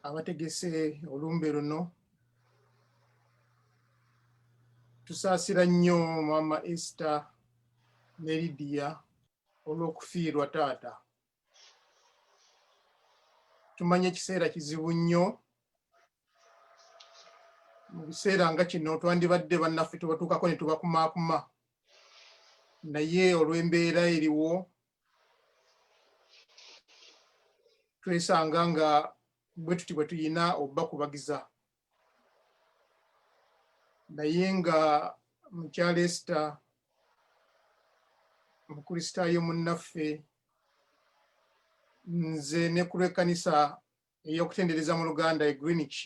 abategese olumbe luno tusaasira nnyo Mama Esther ne Lydia olw'okufiirwa taata. Tumanye ekiseera kizibu nnyo mu biseera nga kino twandibadde bannaffe tubatuukako ne tubakumaakuma naye olw'embeera eriwo twesanga nga bwe tuti bwe tuyina obbakubagiza naye nga mukyala Esther mukristaayo munnaffe nze ne ku lw'ekkanisa ey'okutendereza mu Luganda e Greenwich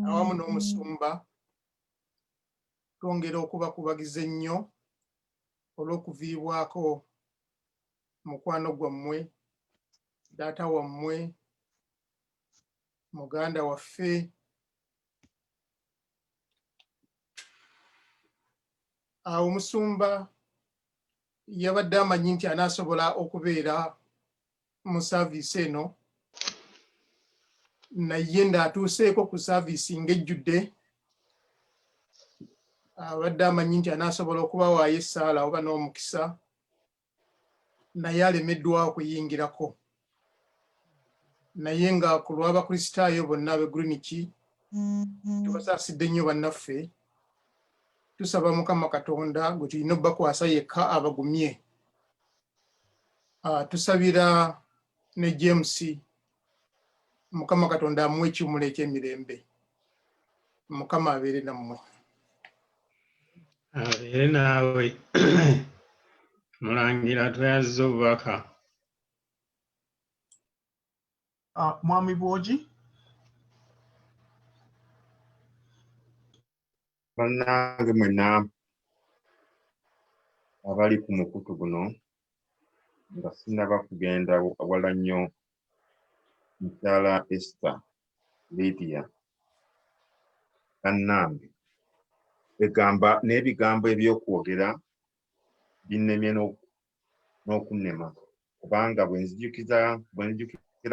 awamu n'omusumba twongera okubakubagiza ennyo olw'okuviibwako mukwano gwammwe taata wammwe muganda waffe awo omusumba yabadde amanyi nti anaasobola okubeera mu saaviisi eno naye ng'atuuseeko ku saaviisi ng'ejjudde abadde amanyi nti anaasobola okubawaayo essaala oba n'omukisa naye alemeddwa okuyingirako naye nga ku lw'abakristaayo bonna ab'e Greenwich tubasaasidde nnyo bannaffe tusaba Mukama Katonda gwe tulina obbakwasa yekka abagumye. Tusabira ne James Mukama Katonda amuwe ekiwumulo eky'emirembe. Mukama abeere nammwe. Abeere naawe. Mulangira tweyazza obubaka. Mwami Bwogi. Bannange mwenna abali ku mukutu guno nga sinaba kugenda wala nnyo mukyala Esther Lydia bannange egamba n'ebigambo ebyokwogera binnemye n'okunnema kubanga bwe nzijukira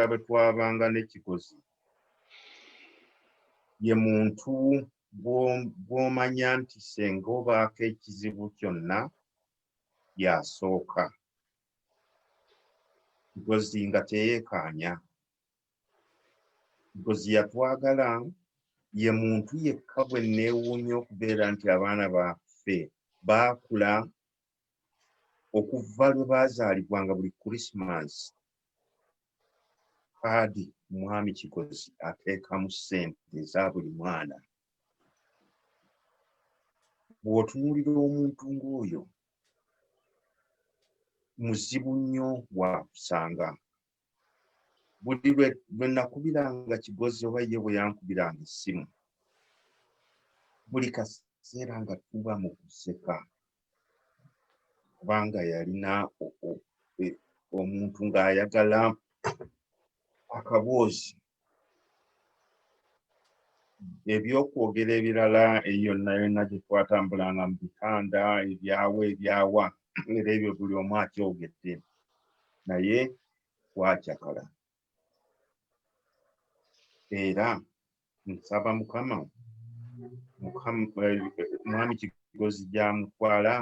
bwe twabanga ne Kigozi ye muntu bw'omanya nti senga obaako ekizibu kyonna yasooka Kigozi nga teyeekaanya Kigozi yatwagala ye muntu yekka bwe neewuunya okubeera nti abaana baffe baakula okuva lwe baazaalibwanga buli Krismasi kaadi Mwami Kigozi ateekamu ssente eza buli mwana. Bw'otunuulira omuntu ng'oyo muzibu nnyo wa kusanga. Buli lwe nakubiranga Kigozi oba ye bwe yankubiranga essimu buli kaseera nga tuba mu kuseka kubanga yalina omuntu ng'ayagala akaboozi. Ebyokwogera ebirala eyo yonna gye twatambulanga mu bitanda ebyawa era ebyo buli omu akyogedde naye twakyakala era nsaba Mukama Mwami Kigozi gy'amutwala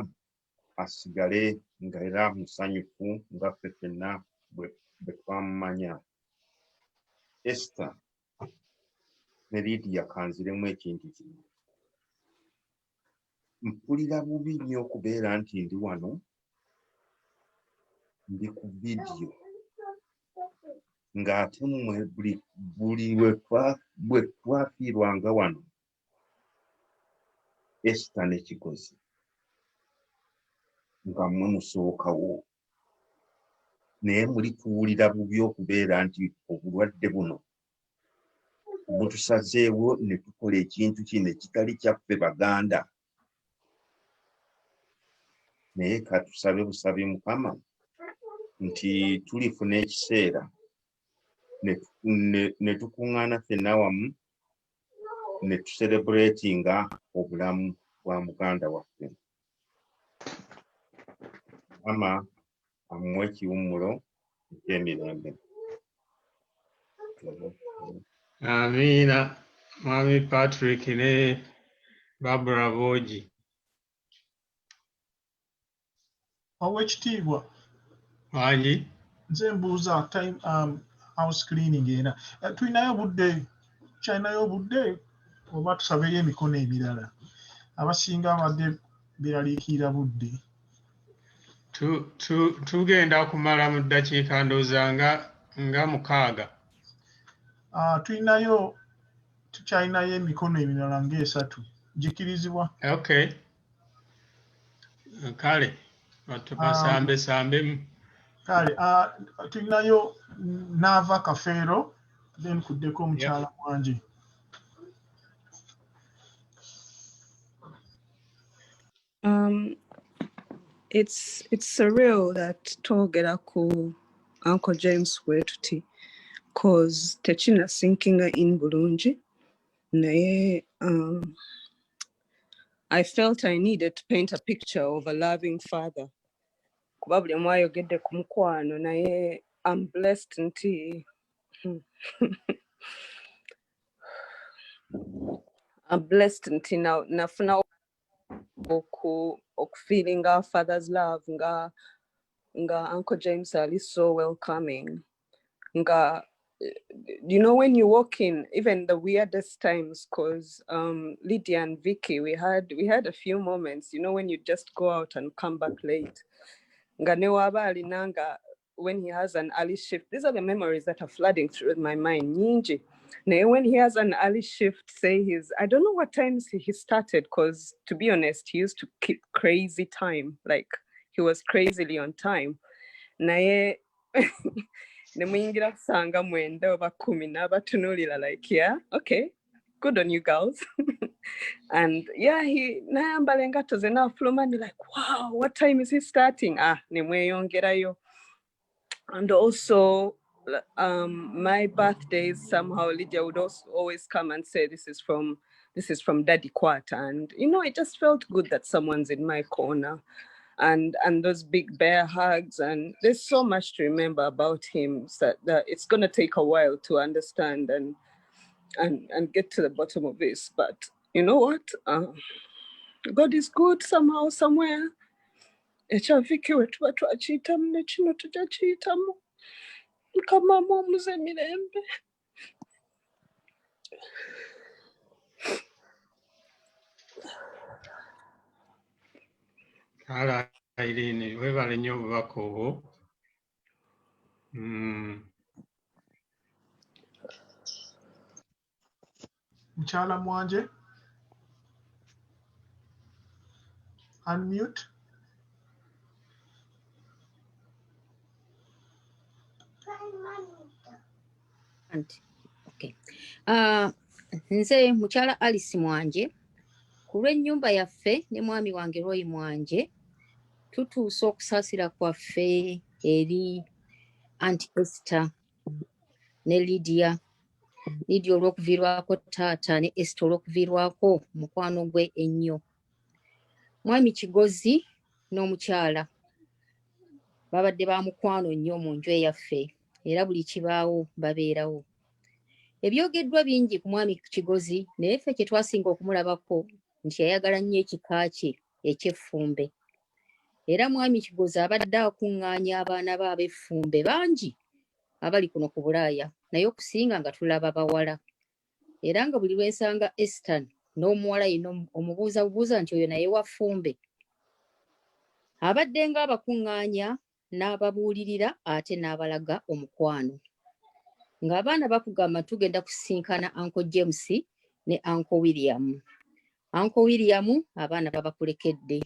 asigale nga era musanyufu nga ffe ffenna bwe twamumanya. Esther ne Lydia kanziremu ekintu kino. Mpulira bubi nnyo okubeera nti ndi wano ndi ku vidiyo ng'ate mmwe buli bwe twafiirwanga wano Esther ne Kigozi nga mmwe musookawo naye muli tuwulira bubi okubeera nti obulwadde buno butusazeewo ne tukola ekintu kino ekitali kyaffe Baganda. Naye katusabe busabe Mukama nti tulifuna ekiseera ne tukuŋŋaana ffenna wamu ne tuserebuleetinga obulamu bwa muganda waffe. Mukama amuwe ekiwummulo eky'emirembe. Amiina. Mwami Patrick ne Barbara Bwogi. Oweekitiibwa. Wangi. Nze mbuuza time house cleaning era tulinayo budde kyalinayo obudde oba tusabeyo emikono emirala abasinga abadde biraliikirira budde. Tugenda kumala mu ddakiika ndowooza nga 6. Tukyalinayo emikono emirala ng'esatu gikirizibwa. Okay. Kale basambe. Kale tulinayo Nava Kafeero then kuddeko omukyala Mwanje. It's surreal that twogera ku Uncle James wetuti cause techina sinkinga in bulungi naye I felt I needed to paint a picture of a loving father kuba buli omu ayogedde ku mukwano naye I'm blessed nti nafuna feeling our father's love nga Uncle James ali so welcoming nga you know when you walk in even the weirdest times because Lydia and Vicky we had a few moments you know when you just go out and come back late nga ne waba alinanga when he has an early shift these are the memories that are flooding through my mind nyingi naye when he has an early shift say I don't know what times he started because to be honest he used to keep crazy time like he was crazily on time naye nemuyingira kusanga 9 oba 10 n'abatunulira like yeah okay good on you girls and yeah he nayambala engatto ze n'afuluma ndi like wow what time is he starting nemweyongerayo and also my birthdays somehow Lydia would also always come and say this is from Daddy Kwata and you know it just felt good that someone's in my corner and those big bear hugs and there's so much to remember about him that it's going to take a while to understand and get to the bottom of this but you know what God is good somehow somewhere ekyaviki wetuba twakiyitamu nekino tujakiyitamu mukama mumuze mirembe Kala Irene webale nnyo obubaka obwo. Mukyala Mwanje. Unmute. Okay. Nze mukyala Alice Mwanje ku lw'ennyumba yaffe ne mwami wange Roy Mwanje tutuusa okusaasira kwaffe eri Aunty Esther ne Lydia olw'okuviirwako taata ne Esther olw'okuviirwako mukwano gwe ennyo. Mwami Kigozi n'omukyala babadde ba mukwano nnyo mu nju eyaffe era buli kibaawo babeerawo. Ebyogeddwa bingi ku mwami Kigozi naye ffe kye twasinga okumulabako nti yayagala nnyo ekika kye eky'effumbe. Era mwami Kigozi abadde akuŋŋaanya abaana be ab'effumbe bangi abali kuno ku Bulaaya naye okusinga nga tulaba bawala. Era nga buli lwensanga Esther n'omuwala yenna omubuuzabuuza nti oyo naye waffumbe. Abadde nga abakuŋŋaanya n'ababuulirira ate n'abalaga omukwano. Ng'abaana bakugamba tugenda kusinkana Uncle James ne Uncle William. Uncle William abaana babakulekedde.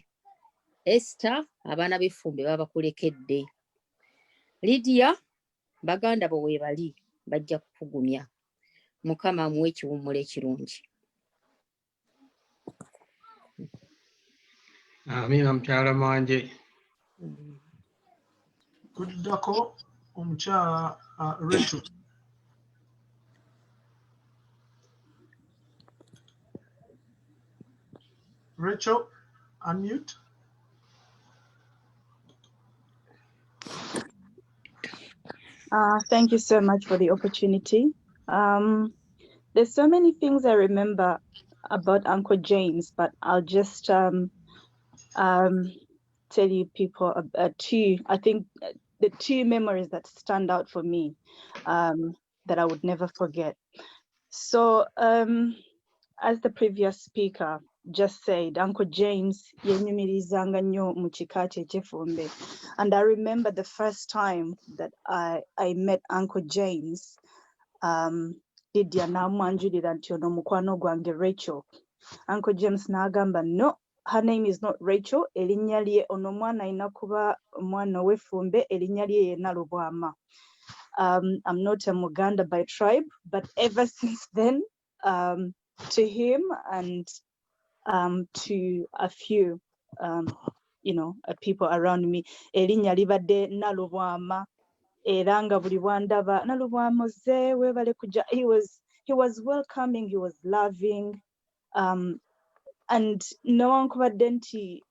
Esther abaana b'effumbe babakulekedde. Lydia baganda bo weebali bajja kukugumya. Mukama amuwe ekiwummula ekirungi. Amina mukyala Mwanje. Kuddako omukyala Rachel. Rachel, unmute. Thank you so much for the opportunity. There's so many things I remember about Uncle James, but I'll just tell you people two, I think the two memories that stand out for me that I would never forget. So as the previous speaker just said, Uncle James yenyumirizanga nnyo mu kika kye eky'effumbe. And I remember the first time that I met Uncle James, Lydia n'amwanjulira nti ono mukwano gwange Rachel. Uncle James n'agamba no, her name is not Rachel, erinnya lye ono omwana alina kuba omwana ow'effumbe, erinnya lye ye Nalubwama. I'm not a Muganda by tribe, but ever since then, to him and to a few, people around me, erinnya libadde Nalubwama. Era nga buli bwandaba Nalubwama ozze weebale kujja. He was welcoming, he was loving, and newankubadde nti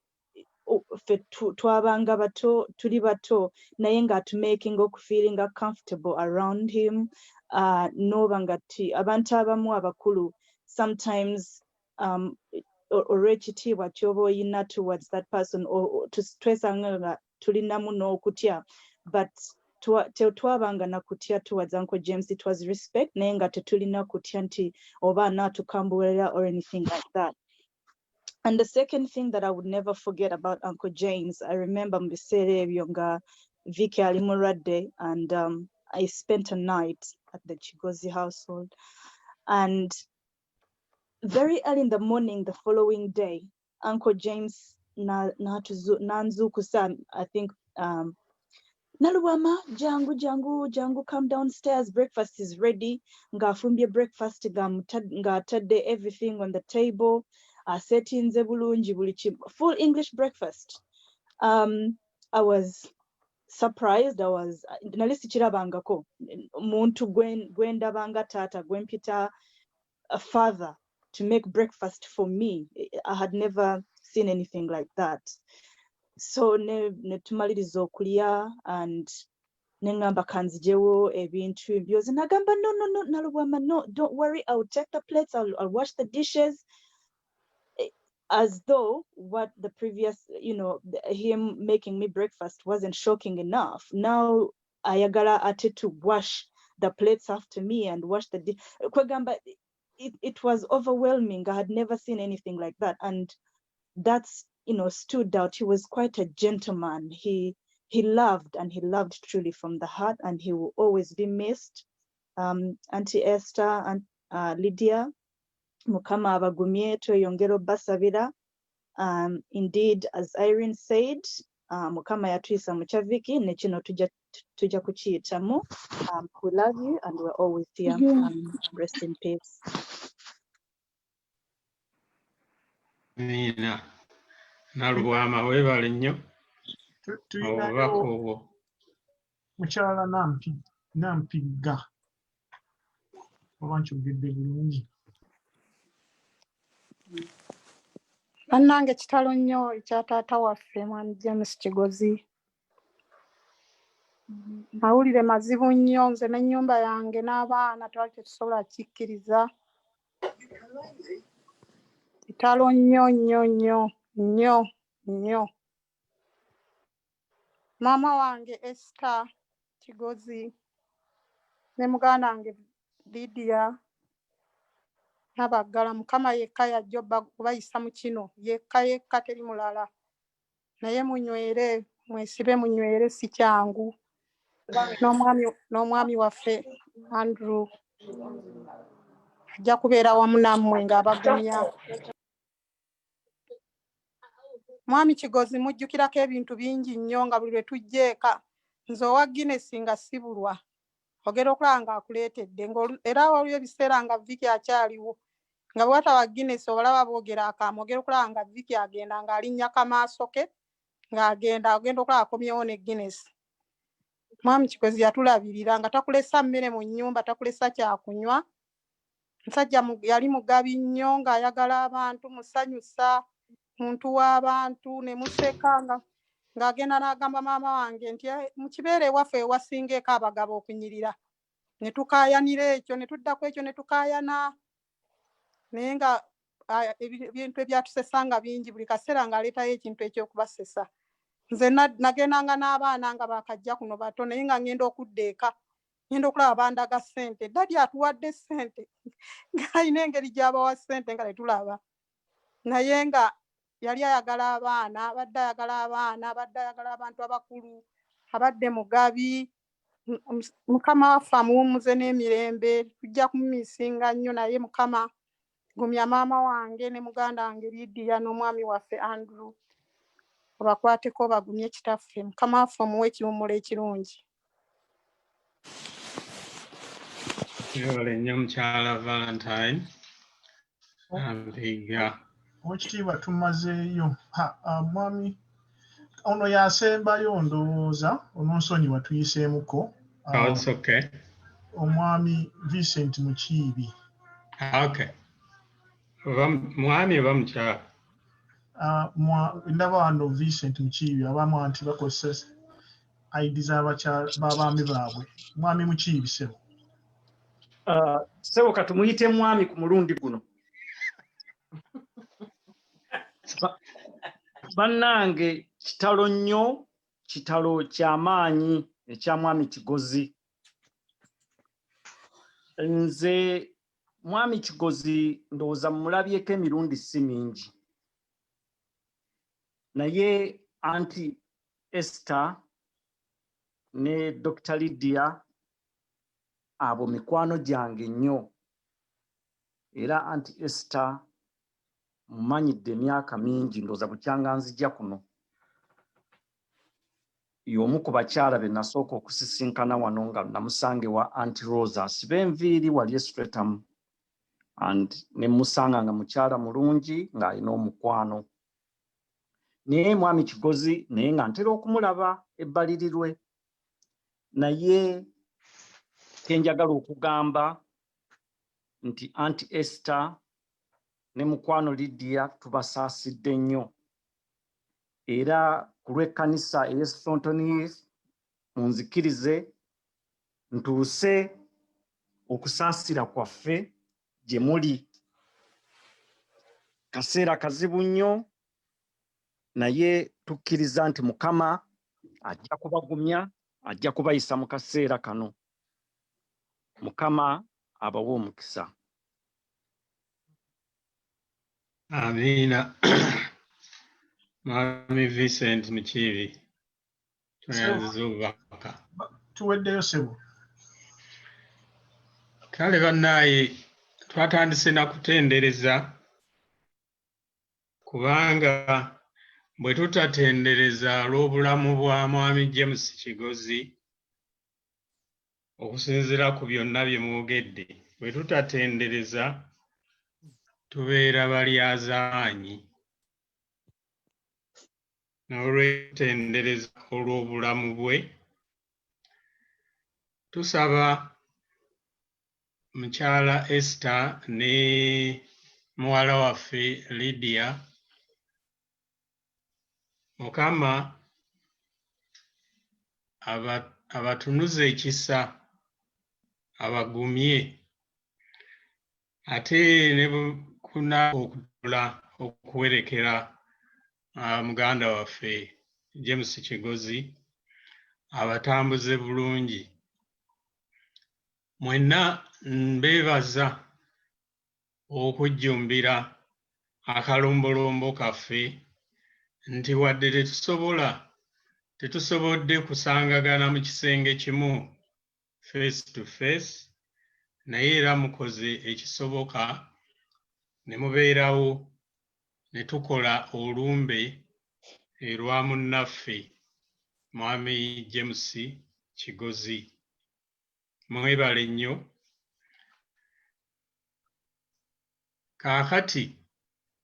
ffe twabanga bato tuli bato naye nga atumaking okufeelinga comfortable around him, noba nga ti abantu abamu abakulu sometimes olw'ekitiibwa ky'oba oyina towards that person twesanga nga tulinamu n'okutya, but tetwabanga na kutya towards Uncle James. It was respect, naye nga tetulina kutya nti oba anaatukambuulira or anything like that. And the second thing that I would never forget about Uncle James, I remember mbiseera ebyo nga Vicky ali mulwadde, and I spent a night at the Kigozi household, and very early in the morning the following day, Uncle James nanzukusa, I think, Nalubwama, jangu, come downstairs, breakfast is ready. Ngafumbye breakfast, ngatadde everything on the table, asetinze bulungi buli kimu, full English breakfast. I was surprised. Nali sikirabangako muntu gwendabanga taata gwempita a father to make breakfast for me. I had never seen anything like that. So netumaliriza okulya, and nengamba kanzijewo ebintu ebyozi, nagamba no Nalubwama, no, don't worry, I'll take the plates, I'll wash the dishes, as though what the previous, him making me breakfast wasn't shocking enough. Now ayagala ate to wash the plates after me and wash the kwegamba, it was overwhelming. I had never seen anything like that, and that's stood out. He was quite a gentleman. He loved, and he loved truly from the heart, and he will always be missed. Auntie Esther and Lydia, Mukama abagumye tweyongera obbasabira. Indeed, as Irene said, Mukama yatuyisa mu kya Vicky, ne kino tujja kukiyitamu. We love you, and we're always here. Rest in peace. Nina Nalubwama weebale nnyo obubaka obwo. Mukyala Nampigga oba nkyogedde bulungi. Bannange kitalo nnyo ekya taata waffe Mwami James Kigozi. Mawulire mazibu nnyo, nze n'ennyumba yange n'abaana twali tetusobola kikkiriza. Kitalo nnyo. Maama wange Esther Kigozi ne muganda wange Lydia nabaggala, Mukama yekka yajja okubayisa mu kino, yekka teri mulala. Naye munywere, mwesibe munywere, si kyangu. N'omwami waffe Andrew ajja kubeera wamu nammwe ng'abagumya. Mwami Kigozi mujjukirako ebintu bingi nnyo, nga buli lwe tujja eka nze owa Guinness nga sibulwa, ogera okulaba ng'akuleetedde, era waliwo ebiseera nga Vicky akyaliwo, nga bwe wataba Guinness obalaba boogera akaama, ogera okulaba nga Vicky agenda ng'alinnya kamaaso ke, ogenda okulaba akomyewo ne Guinness. Mwami Kigozi yatulabirira nga takulesa mmere mu nnyumba, takulesa kyakunywa. Musajja yali mugabi nnyo, ng'ayagala abantu, musanyusa, muntu w'abantu, ne museka ng'agenda n'agamba maama wange nti mu kibeere ewaffe ewasinga eka abagabo okunyirira. Ne tukaayanira ekyo, ne tuddako ekyo ne tukaayana. Naye nga ebintu ebyatusesa nga bingi, buli kaseera ng'aleetayo ekintu eky'okubasesa. Nze nagendanga n'abaana nga bakajja kuno bato, naye nga ngenda okudda eka, ngenda okulaba bandaga ssente. Dadi atuwadde ssente, ng'alina engeri gy'abawa ssente nga tetulaba. Naye nga yali ayagala abaana, abadde ayagala abantu abakulu, abadde mugabi. Mukama waffe amuwummuze n'emirembe, tujja kumumisinga nnyo, naye Mukama gumya maama wange ne muganda wange Lydia n'omwami waffe Andrew obakwateko bagumye kitaffe Mukama waffe omuwe ekiwummulo ekirungi. Yole nnyo mukyala Valentine. Oweekitiibwa tumazeeyo. Mwami ono yasembayo ndowooza ononsonyiwa tuyiseemuko. It's okay. Omwami Vincent Mukiibi. Okay. Mwami oba mukyala? Ndaba wano Vincent Mukiibi abamu anti bakozesa ID z'abaami baabwe. Mwami Mukiibi sebo. Sebo katumuyite mwami ku mulundi guno. Bannange kitalo nnyo, kitalo ky'amaanyi ekya mwami Kigozi. Nze mwami Kigozi ndowooza mulabyeko emirundi si mingi. Naye Aunty Esther ne Dr. Lydia abo mikwano gyange nnyo. Era Aunty Esther mmanyidde emyaka mingi ndowooza bukyanga nzijja kuno. Y'omu ku bakyala be nasooka okusisinkana wano nga namusange wa Aunty Rosa asiba enviiri wali Streatham and ne musanga nga mukyala mulungi ng'alina omukwano. Naye mwami Kigozi naye nga ntera okumulaba ebbalirirwe. Naye kenjagala okugamba nti Aunty Esther ne mukwano Lydia tubasaasidde nnyo. Era ku lw'ekkanisa ey'Thornton munzikirize ntuuse okusaasira kwaffe gye muli. Kaseera kazibu nnyo naye tukkiriza nti Mukama ajja kubagumya, ajja kubayisa mu kaseera kano. Mukama abawe omukisa. Amiina. Mwami Vincent Mukiibi. Tuyanziza obubaka. Tuweddeyo sebo. Kale bannaaye twatandise na kutendereza kubanga bwe tutatendereza olw'obulamu bwa mwami James Kigozi okusinziira ku byonna bye mwogedde, bwe tutatendereza tubeera balyazaanyi. N'olwetendereza olw'obulamu bwe tusaba mukyala Esther ne muwala waffe Lydia Mukama abatunuze ekisa abagumye ate ne kuna okutula okuwerekera muganda waffe James Kigozi abatambuze bulungi. Mwenna mbeebaza okujjumbira akalombolombo kaffe nti wadde tetusobodde kusangagana mu kisenge kimu face to face, naye era mukoze ekisoboka ne mubeerawo ne tukola olumbe erwa munnaffe mwami James Kigozi. Mwebale nnyo. Kaakati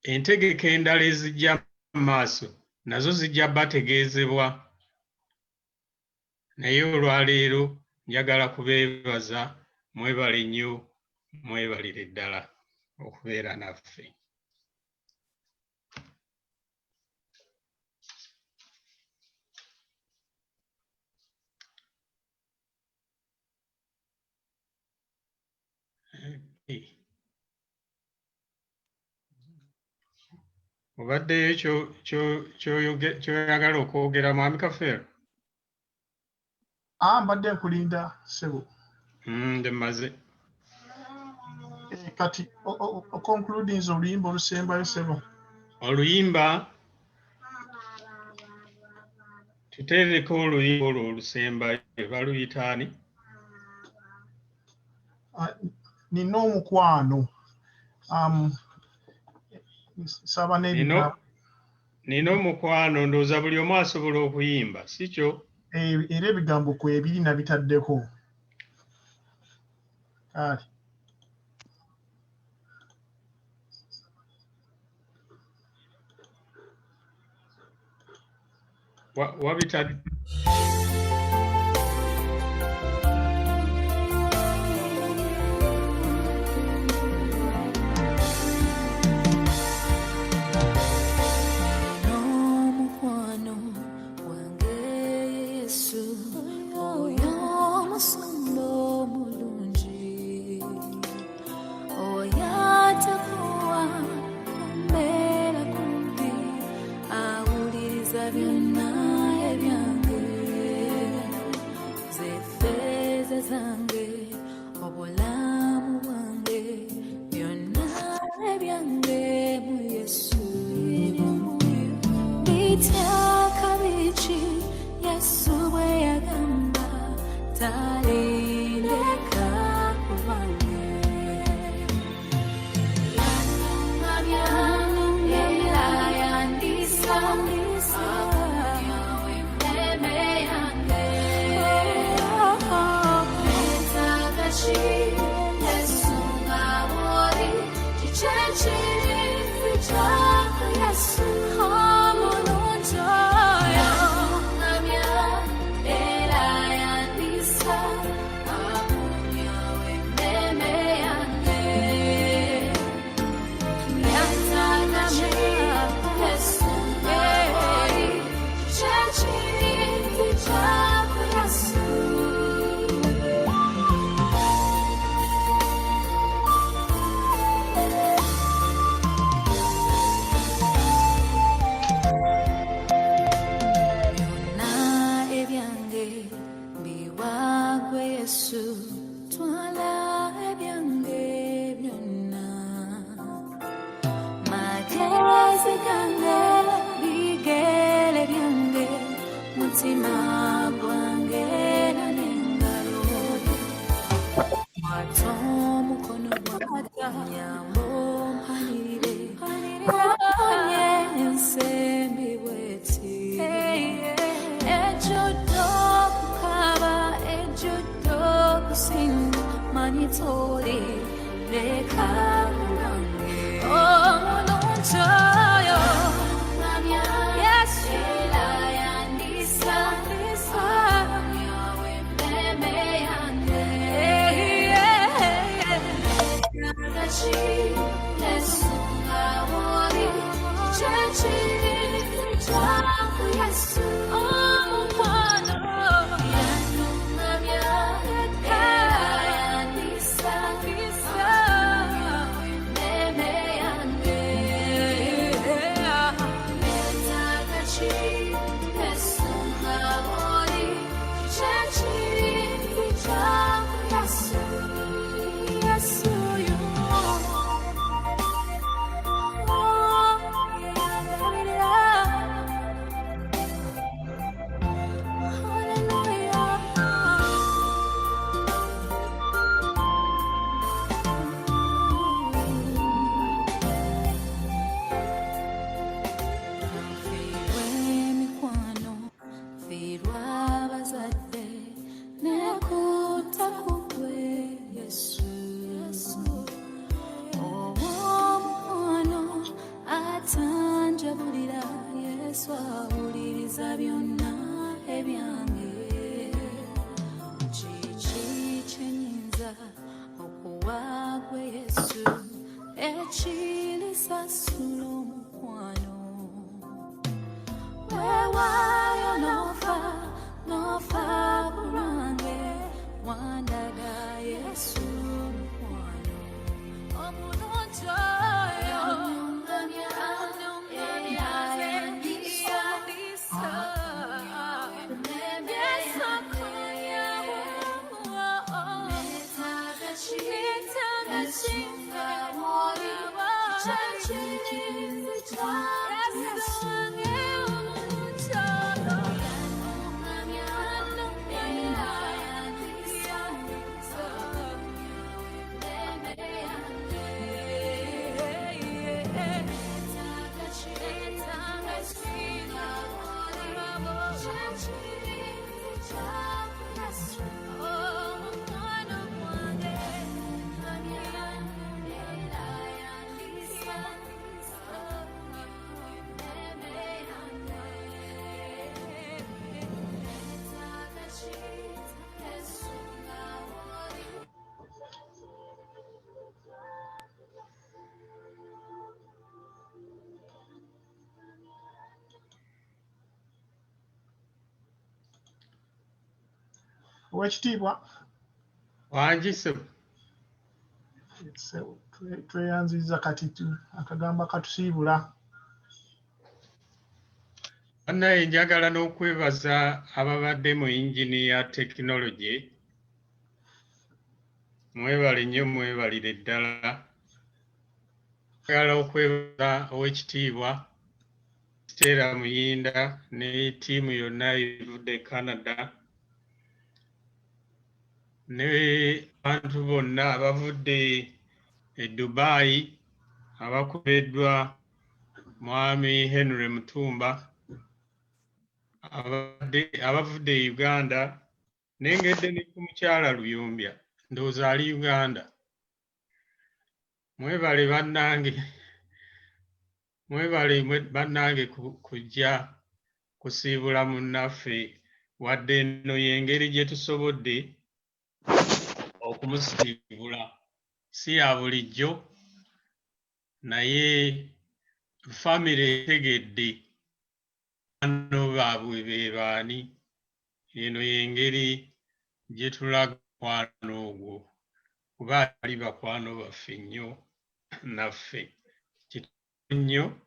entegeka endala ezijja mu maaso nazo zijja bategeezebwa, naye olwaleero njagala kubeebaza. Mwebale nnyo, mwebalire ddala okubeera naffe. Obaddeyo kyoyagala okwogera mwami Kafeero? Mbadde nkulinda sebo. Nze mmaze. Kati okoncludinze oluyimba olusembayo sebo. Oluyimba tuteereko oluyimba olwo olusembayo baluyita ani? Nina omukwano Saba n'ebigambo. Nino mukwano ndooza buli omu asobola okuyimba si kyo? Era ebigambo kwebiri nabitaddeko. Kale. Wabitadde. Owekitiibwa Wanjise tweyanziza kati akagamba katusiibula. Bannaye njagala n'okwebaza ababadde mu yingini ya tekinologi. Mwebale nnyo, mwebalire ddala. Njagala okwebaza Oweekitiibwa Stella Muyinda ne ttiimu yonna evudde e Canada, ne abantu bonna abavudde e Dubai abakubiddwa Mwami Henry Mutumba, abavudde e Uganda, nengedde ne ku mukyala Luyombya, ndowooza ali Uganda. Mwebale bannange kujja kusiibula munnaffe, wadde eno y'engeri gye tusobodde okumusiibula. Si ya bulijjo, naye famire etegedde bano baabwe be baani. Eno y'engeri gye tulaga mukwano ogwo, kuba ali bakwano baffe nnyo naffe. Kituufu nnyo,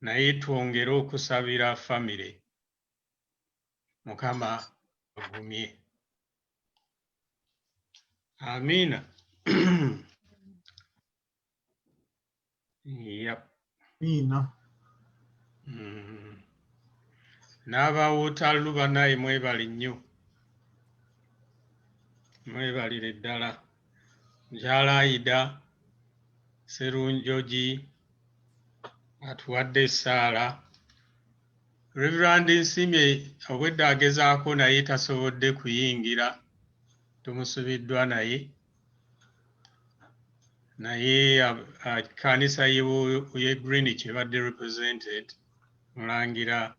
naye twongere okusabira famire. Mukama agumye. Amiina. Yep. Amiina. N'aba Waterloo bannaye mwebale nnyo, mwebalire ddala. Mukyala Aida Serunjogi atuwadde essaala. Reverand Nsimye obwedda agezaako naye tasobodde kuyingira, tumusubiddwa naye ekkanisa ye Greenwich ebadde represented. Mulangira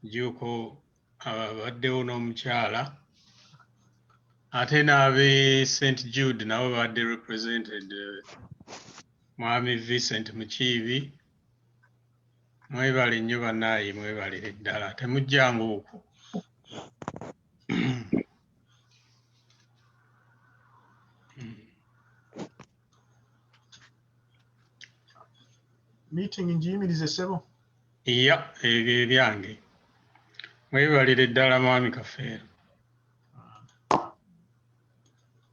Juko abaddewo n'omukyala, ate n'ab'e St Jude nabo badde represented, Mwami Vincent Mukiibi. Mwebale nnyo bannaaye, mwebalire ddala, temujjanga okwo. Meeting ngiyimirize ssebo. Ebyo ebyange. Mwebalire ddala mwami Kafeero.